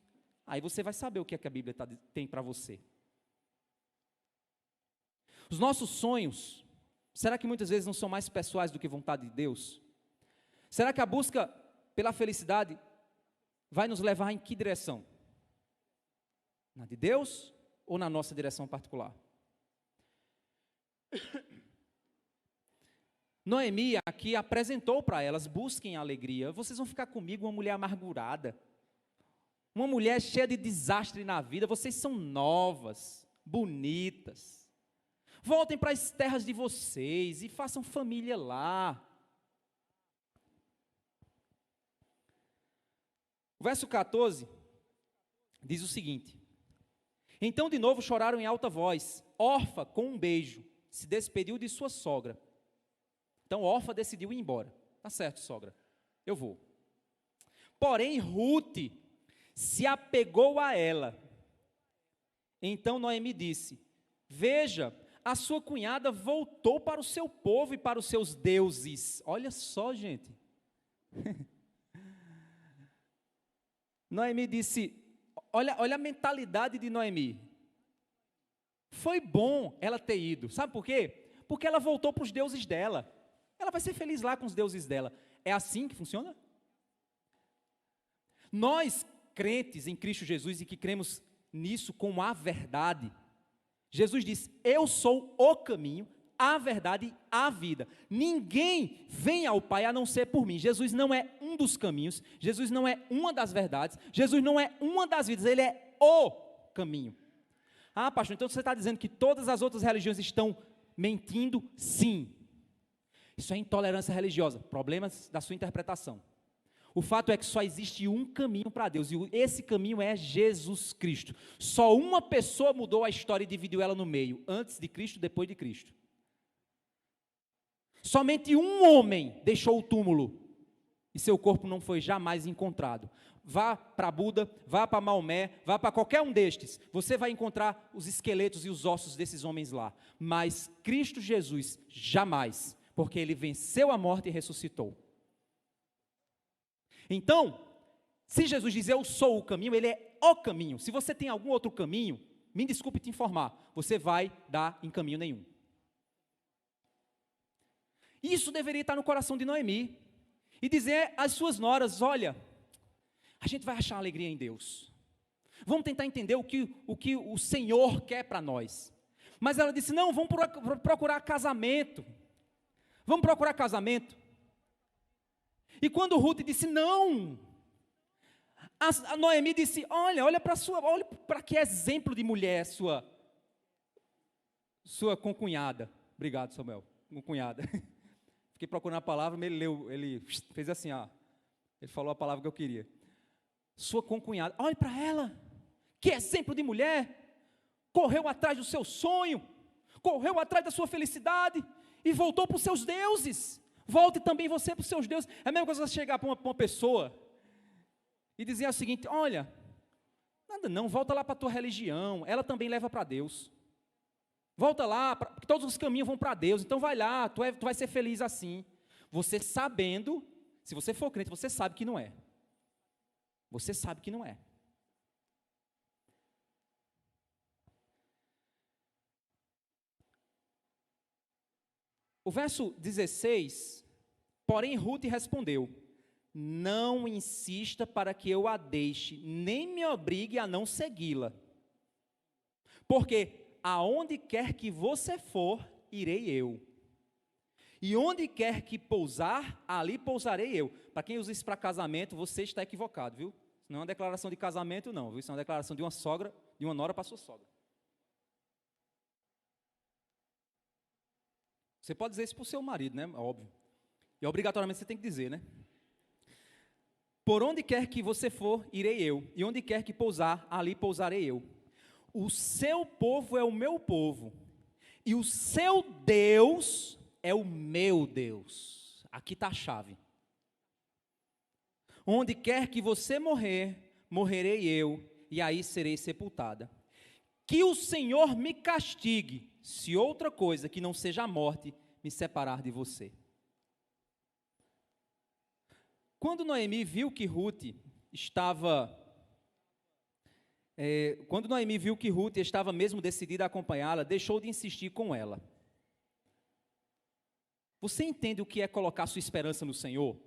Aí você vai saber o que é que a Bíblia tem para você. Os nossos sonhos, será que muitas vezes não são mais pessoais do que vontade de Deus? Será que a busca pela felicidade vai nos levar em que direção? Na de Deus ou na nossa direção particular? Noemi aqui apresentou para elas, busquem alegria. Vocês vão ficar comigo uma mulher amargurada, uma mulher cheia de desastre na vida. Vocês são novas, bonitas. Voltem para as terras de vocês e façam família lá. O verso 14 diz o seguinte: então de novo choraram em alta voz. Orfa, com um beijo, se despediu de sua sogra. Então Orfa decidiu ir embora. Tá certo, sogra, eu vou. Porém Rute se apegou a ela. Então Noemi disse: veja, a sua cunhada voltou para o seu povo e para os seus deuses. Olha só, gente. Noemi disse, olha a mentalidade de Noemi. Foi bom ela ter ido. Sabe por quê? Porque ela voltou para os deuses dela. Ela vai ser feliz lá com os deuses dela. É assim que funciona? Nós, crentes em Cristo Jesus e que cremos nisso como a verdade, Jesus disse, eu sou o caminho, a verdade e a vida. Ninguém vem ao Pai a não ser por mim. Jesus não é um dos caminhos, Jesus não é uma das verdades, Jesus não é uma das vidas, Ele é o caminho. Ah, pastor, então você está dizendo que todas as outras religiões estão mentindo? Sim. Isso é intolerância religiosa, problemas da sua interpretação. O fato é que só existe um caminho para Deus, e esse caminho é Jesus Cristo. Só uma pessoa mudou a história e dividiu ela no meio, antes de Cristo, depois de Cristo. Somente um homem deixou o túmulo, e seu corpo não foi jamais encontrado. Vá para Buda, vá para Maomé, vá para qualquer um destes, você vai encontrar os esqueletos e os ossos desses homens lá. Mas Cristo Jesus, jamais, porque Ele venceu a morte e ressuscitou. Então, se Jesus diz eu sou o caminho, Ele é o caminho. Se você tem algum outro caminho, me desculpe te informar, você vai dar em caminho nenhum. Isso deveria estar no coração de Noemi, e dizer às suas noras, olha, a gente vai achar alegria em Deus, vamos tentar entender o que o Senhor quer para nós. Mas ela disse, não, vamos procurar casamento, vamos procurar casamento. E quando Ruth disse não, a Noemi disse, olha para que exemplo de mulher sua concunhada. Obrigado, Samuel, concunhada. Fiquei procurando a palavra, mas ele fez assim, ele falou a palavra que eu queria. Sua concunhada, olhe para ela, que exemplo de mulher, correu atrás do seu sonho, correu atrás da sua felicidade, e voltou para os seus deuses. Volte também você para os seus deuses. É a mesma coisa você chegar para uma pessoa e dizer o seguinte, olha, nada não, volta lá para a tua religião, ela também leva para Deus. Volta lá, porque todos os caminhos vão para Deus, então vai lá, tu vai ser feliz assim. Você sabendo, se você for crente, você sabe que não é. Você sabe que não é. O verso 16, porém Ruth respondeu: não insista para que eu a deixe, nem me obrigue a não segui-la. Porque aonde quer que você for, irei eu. E onde quer que pousar, ali pousarei eu. Para quem usa isso para casamento, você está equivocado, viu? Isso não é uma declaração de casamento, não, viu? Isso é uma declaração de uma sogra, de uma nora para sua sogra. Você pode dizer isso para o seu marido, né? Óbvio. E obrigatoriamente você tem que dizer, né? Por onde quer que você for, irei eu. E onde quer que pousar, ali pousarei eu. O seu povo é o meu povo. E o seu Deus é o meu Deus. Aqui está a chave. Onde quer que você morrer, morrerei eu. E aí serei sepultada. Que o Senhor me castigue, se outra coisa que não seja a morte me separar de você. Quando Noemi viu que Ruth estava mesmo decidida a acompanhá-la, deixou de insistir com ela. Você entende o que é colocar sua esperança no Senhor?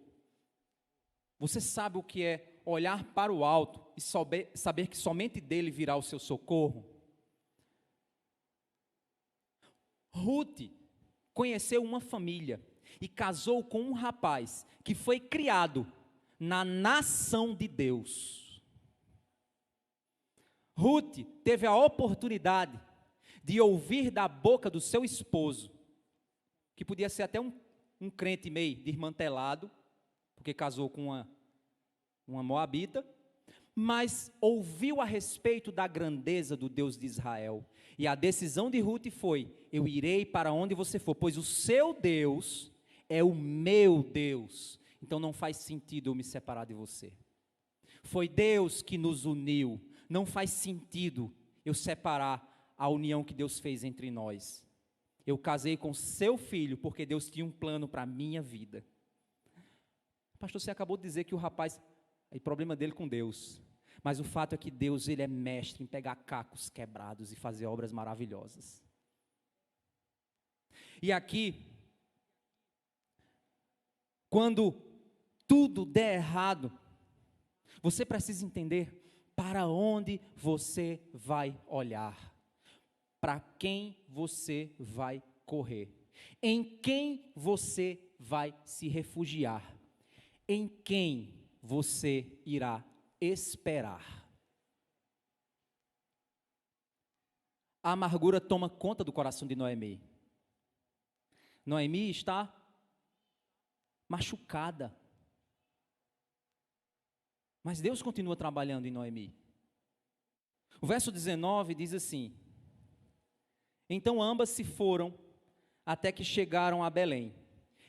Você sabe o que é olhar para o alto e saber que somente dele virá o seu socorro? Ruth conheceu uma família e casou com um rapaz que foi criado na nação de Deus. Ruth teve a oportunidade de ouvir da boca do seu esposo, que podia ser até um crente meio desmantelado, porque casou com uma moabita, mas ouviu a respeito da grandeza do Deus de Israel. E a decisão de Ruth foi: eu irei para onde você for, pois o seu Deus é o meu Deus, então não faz sentido eu me separar de você. Foi Deus que nos uniu, não faz sentido eu separar a união que Deus fez entre nós. Eu casei com seu filho porque Deus tinha um plano para a minha vida. Pastor, você acabou de dizer que o rapaz, é problema dele com Deus, mas o fato é que Deus, ele é mestre em pegar cacos quebrados e fazer obras maravilhosas. E aqui, quando tudo der errado, você precisa entender para onde você vai olhar, para quem você vai correr, em quem você vai se refugiar, em quem você irá esperar. A amargura toma conta do coração de Noemi. Noemi está machucada. Mas Deus continua trabalhando em Noemi. O verso 19 diz assim: então ambas se foram até que chegaram a Belém.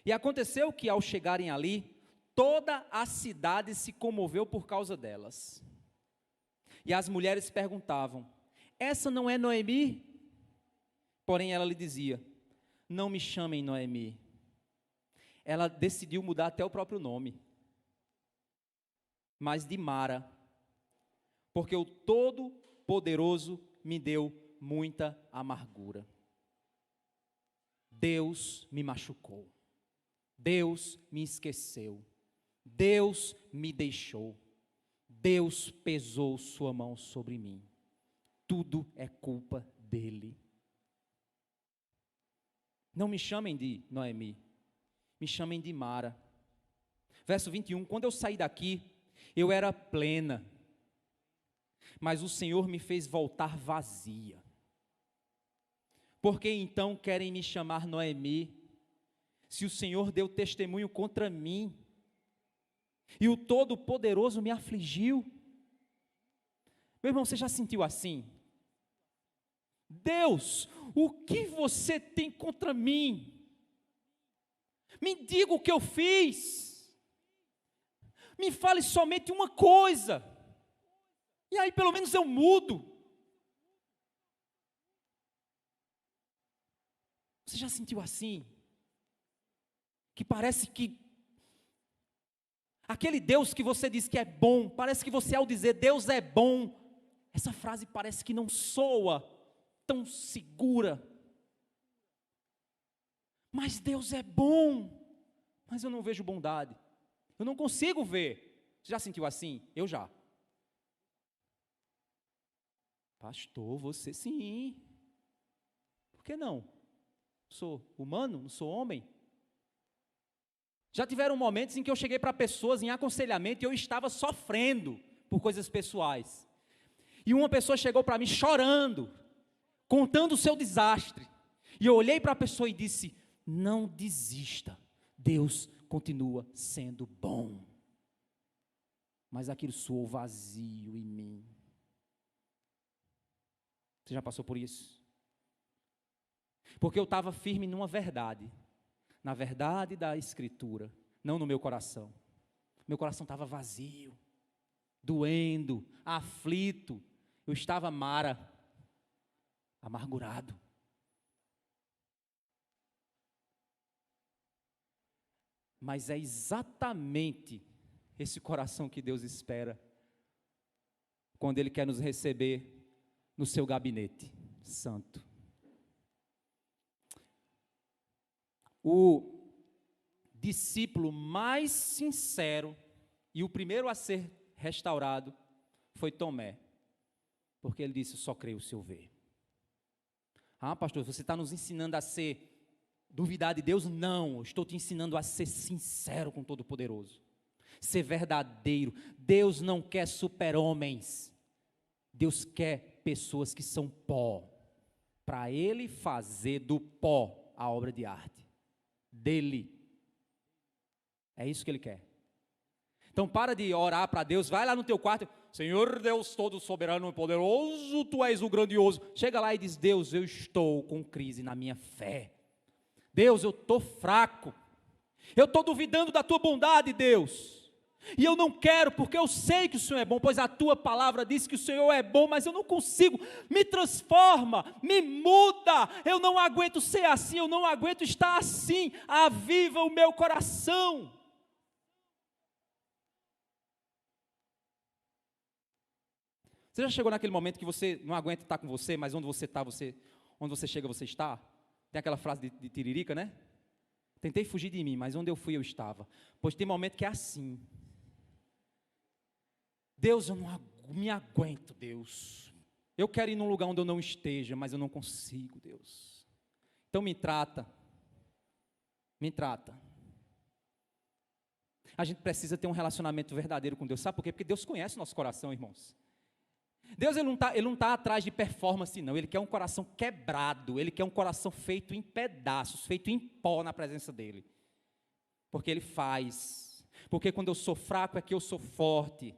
E aconteceu que ao chegarem ali, toda a cidade se comoveu por causa delas. E as mulheres perguntavam: essa não é Noemi? Porém ela lhe dizia: não me chamem Noemi. Ela decidiu mudar até o próprio nome, mas de Mara, porque o Todo-Poderoso me deu muita amargura. Deus me machucou, Deus me esqueceu, Deus me deixou, Deus pesou sua mão sobre mim, tudo é culpa dele. Não me chamem de Noemi, me chamem de Mara. Verso 21, quando eu saí daqui, eu era plena, mas o Senhor me fez voltar vazia. Por que então querem me chamar Noemi, se o Senhor deu testemunho contra mim, e o Todo-Poderoso me afligiu? Meu irmão, você já sentiu assim? Deus, o que você tem contra mim? Me diga o que eu fiz, me fale somente uma coisa, e aí pelo menos eu mudo. Você já sentiu assim? Que parece que aquele Deus que você diz que é bom, parece que você ao dizer Deus é bom, essa frase parece que não soa tão segura. Mas Deus é bom, mas eu não vejo bondade. Eu não consigo ver. Você já sentiu assim? Eu já. Pastor, você sim. Por que não? Sou humano, não sou homem. Já tiveram momentos em que eu cheguei para pessoas em aconselhamento e eu estava sofrendo por coisas pessoais. E uma pessoa chegou para mim chorando, contando o seu desastre. E eu olhei para a pessoa e disse: não desista, Deus continua sendo bom. Mas aquilo soou vazio em mim. Você já passou por isso? Porque eu estava firme numa verdade, na verdade da Escritura, não no meu coração. Meu coração estava vazio, doendo, aflito. Eu estava amargurado. Mas é exatamente esse coração que Deus espera quando Ele quer nos receber no seu gabinete santo. O discípulo mais sincero e o primeiro a ser restaurado foi Tomé, porque ele disse: só creio se eu ver. Ah, pastor, você está nos ensinando a duvidar de Deus? Não, eu estou te ensinando a ser sincero com o Todo-Poderoso, ser verdadeiro. Deus não quer super-homens, Deus quer pessoas que são pó, para Ele fazer do pó a obra de arte dele. É isso que Ele quer. Então para de orar para Deus, vai lá no teu quarto: Senhor Deus todo soberano e poderoso, Tu és o grandioso. Chega lá e diz: Deus, eu estou com crise na minha fé. Deus, eu estou fraco, eu estou duvidando da Tua bondade, Deus. E eu não quero, porque eu sei que o Senhor é bom, pois a Tua palavra diz que o Senhor é bom, mas eu não consigo. Me transforma, me muda. Eu não aguento ser assim, eu não aguento estar assim. Aviva o meu coração. Você já chegou naquele momento que você não aguenta estar com você, mas onde você está, onde você chega, você está? Tem aquela frase de Tiririca, né? Tentei fugir de mim, mas onde eu fui, eu estava. Pois tem momento que é assim. Deus, eu não me aguento, Deus. Eu quero ir num lugar onde eu não esteja, mas eu não consigo, Deus. Então me trata. Me trata. A gente precisa ter um relacionamento verdadeiro com Deus. Sabe por quê? Porque Deus conhece o nosso coração, irmãos. Deus ele não tá atrás de performance, não. Ele quer um coração quebrado. Ele quer um coração feito em pedaços, feito em pó na presença dEle. Porque Ele faz. Porque quando eu sou fraco é que eu sou forte.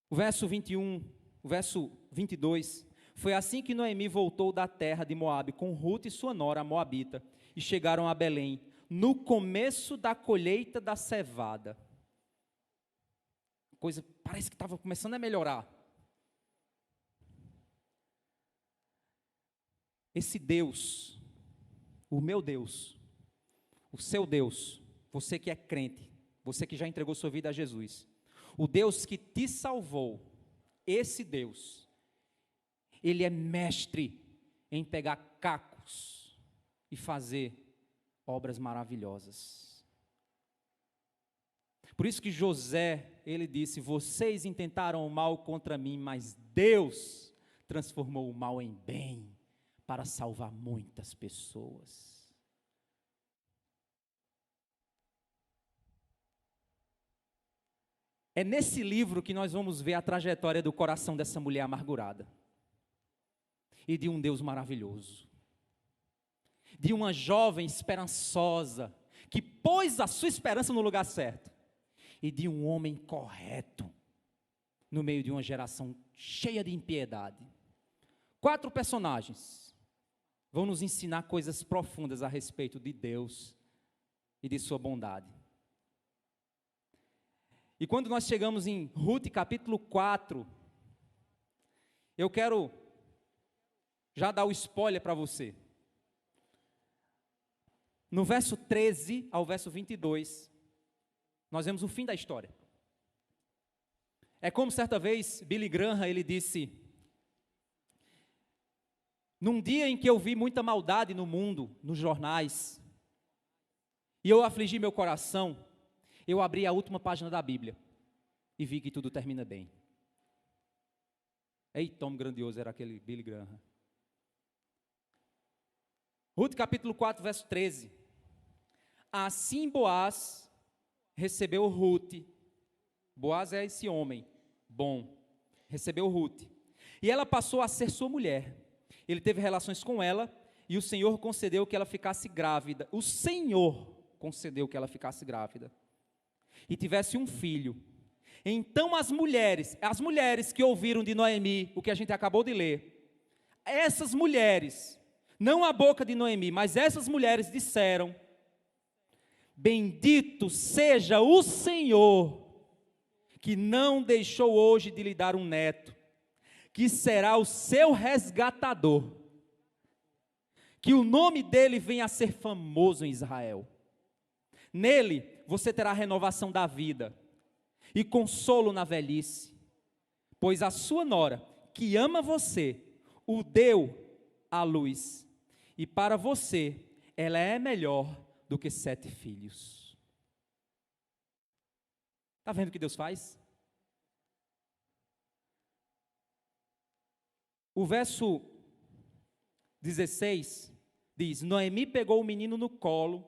O verso 21, o verso 22, foi assim que Noemi voltou da terra de Moabe com Ruth e sua nora, a moabita, e chegaram a Belém, no começo da colheita da cevada. A coisa parece que estava começando a melhorar. Esse Deus, o meu Deus, o seu Deus, você que é crente, você que já entregou sua vida a Jesus, o Deus que te salvou, esse Deus, Ele é mestre em pegar cacos e fazer obras maravilhosas. Por isso que José, ele disse: vocês intentaram o mal contra mim, mas Deus transformou o mal em bem, para salvar muitas pessoas. É nesse livro que nós vamos ver a trajetória do coração dessa mulher amargurada. E de um Deus maravilhoso. De uma jovem esperançosa, que pôs a sua esperança no lugar certo. E de um homem correto, no meio de uma geração cheia de impiedade. 4 personagens vão nos ensinar coisas profundas a respeito de Deus e de sua bondade. E quando nós chegamos em Ruth capítulo 4, eu quero já dar o spoiler para você. No verso 13 ao verso 22, nós vemos o fim da história. É como certa vez Billy Graham, ele disse: Num dia em que eu vi muita maldade no mundo, nos jornais, e eu afligi meu coração, eu abri a última página da Bíblia e vi que tudo termina bem. Eita, tão grandioso era aquele Billy Graham. Ruth capítulo 4, verso 13. Assim Boaz recebeu Ruth. Boaz é esse homem bom. Recebeu Ruth. E ela passou a ser sua mulher. Ele teve relações com ela e o Senhor concedeu que ela ficasse grávida. O Senhor concedeu que ela ficasse grávida. E tivesse um filho. Então as mulheres que ouviram de Noemi, o que a gente acabou de ler, essas mulheres, não a boca de Noemi, mas essas mulheres disseram: bendito seja o Senhor, que não deixou hoje de lhe dar um neto, que será o seu resgatador, que o nome dele venha a ser famoso em Israel. Nele você terá renovação da vida e consolo na velhice, pois a sua nora, que ama você, o deu à luz, e para você ela é melhor do que 7 filhos. Está vendo o que Deus faz? O verso 16 diz: Noemi pegou o menino no colo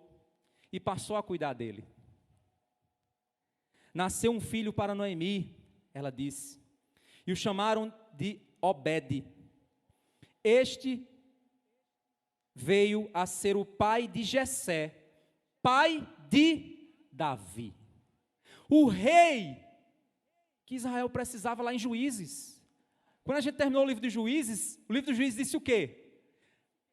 e passou a cuidar dele. Nasceu um filho para Noemi, ela disse, e o chamaram de Obed. Este veio a ser o pai de Jessé, pai de Davi. O rei que Israel precisava lá em Juízes. Quando a gente terminou o livro de Juízes, o livro de Juízes disse o quê?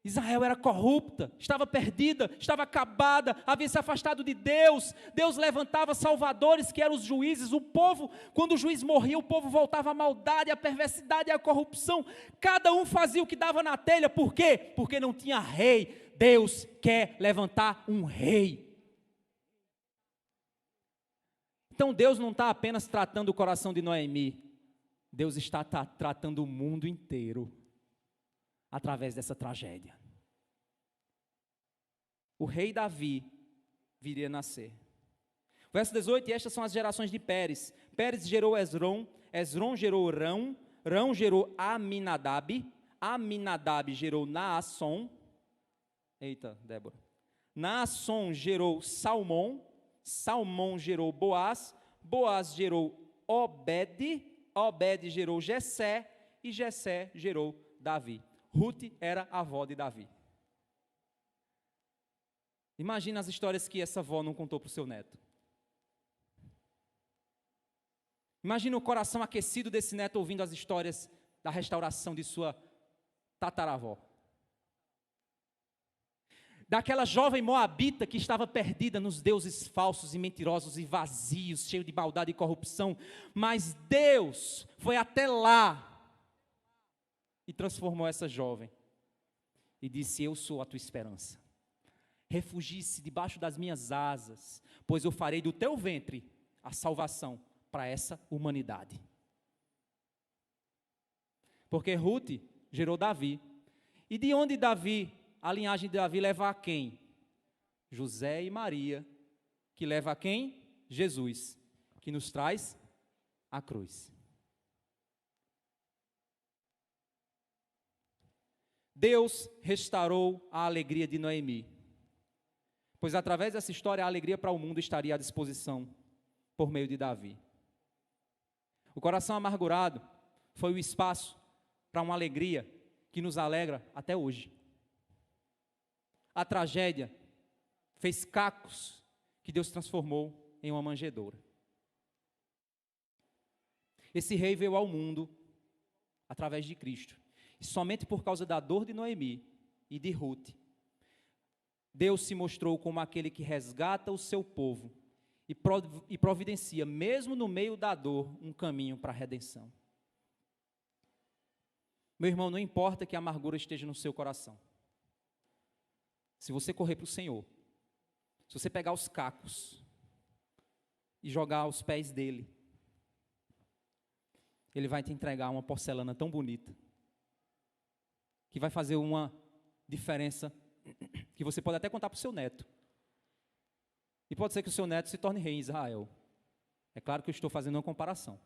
Israel era corrupta, estava perdida, estava acabada, havia se afastado de Deus. Deus levantava salvadores que eram os juízes. O povo, quando o juiz morria, o povo voltava à maldade, à perversidade e à corrupção. Cada um fazia o que dava na telha. Por quê? Porque não tinha rei. Deus quer levantar um rei. Então Deus não está apenas tratando o coração de Noemi, Deus está tratando o mundo inteiro através dessa tragédia. O rei Davi viria a nascer. Verso 18, e estas são as gerações de Pérez. Pérez gerou Esrom, Esrom gerou Rão, Rão gerou Aminadab, Aminadab gerou Naasson. Eita, Débora. Naasson gerou Salmão, Salmão gerou Boaz, Boaz gerou Obed, Obed gerou Jessé e Jessé gerou Davi. Ruth era a avó de Davi. Imagina as histórias que essa avó não contou para o seu neto. Imagina o coração aquecido desse neto ouvindo as histórias da restauração de sua tataravó. Daquela jovem moabita que estava perdida nos deuses falsos e mentirosos e vazios, cheio de maldade e corrupção, mas Deus foi até lá e transformou essa jovem e disse: eu sou a tua esperança, refugie-se debaixo das minhas asas, pois eu farei do teu ventre a salvação para essa humanidade. Porque Ruth gerou Davi, e de onde Davi, a linhagem de Davi leva a quem? José e Maria, que leva a quem? Jesus, que nos traz a cruz. Deus restaurou a alegria de Noemi, pois através dessa história a alegria para o mundo estaria à disposição por meio de Davi. O coração amargurado foi o espaço para uma alegria que nos alegra até hoje. A tragédia fez cacos que Deus transformou em uma manjedoura. Esse rei veio ao mundo através de Cristo. E somente por causa da dor de Noemi e de Ruth, Deus se mostrou como aquele que resgata o seu povo e providencia, mesmo no meio da dor, um caminho para a redenção. Meu irmão, não importa que a amargura esteja no seu coração. Se você correr para o Senhor, se você pegar os cacos e jogar aos pés dele, Ele vai te entregar uma porcelana tão bonita, que vai fazer uma diferença que você pode até contar para o seu neto. E pode ser que o seu neto se torne rei em Israel. É claro que eu estou fazendo uma comparação.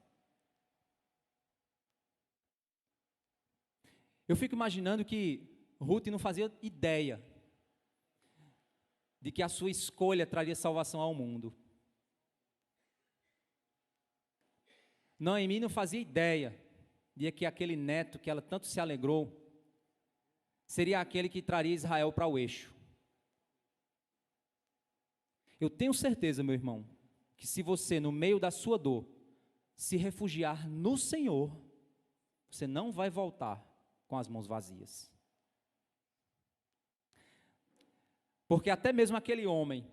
Eu fico imaginando que Ruth não fazia ideia de que a sua escolha traria salvação ao mundo. Noemi não fazia ideia de que aquele neto que ela tanto se alegrou seria aquele que traria Israel para o eixo. Eu tenho certeza, meu irmão, que se você, no meio da sua dor, se refugiar no Senhor, você não vai voltar com as mãos vazias. Porque até mesmo aquele homem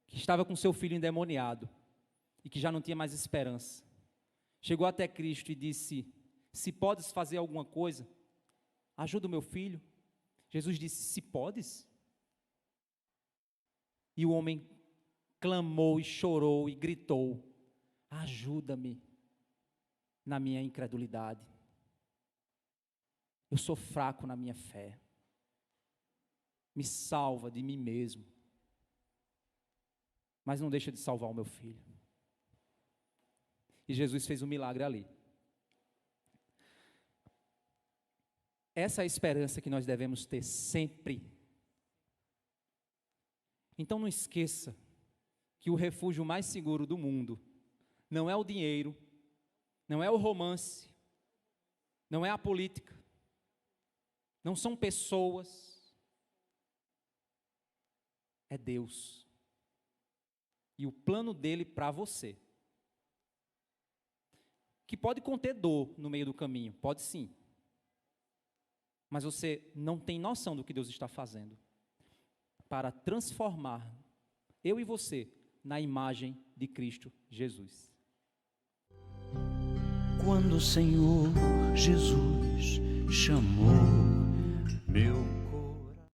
que estava com seu filho endemoniado e que já não tinha mais esperança, chegou até Cristo e disse: se podes fazer alguma coisa, ajuda o meu filho. Jesus disse: se podes. E o homem clamou e chorou e gritou: ajuda-me na minha incredulidade. Eu sou fraco na minha fé. Me salva de mim mesmo. Mas não deixa de salvar o meu filho. E Jesus fez um milagre ali. Essa é a esperança que nós devemos ter sempre. Então não esqueça que o refúgio mais seguro do mundo não é o dinheiro, não é o romance, não é a política, não são pessoas, é Deus e o plano dele para você, que pode conter dor no meio do caminho, pode sim, mas você não tem noção do que Deus está fazendo para transformar eu e você na imagem de Cristo Jesus. Quando o Senhor Jesus chamou meu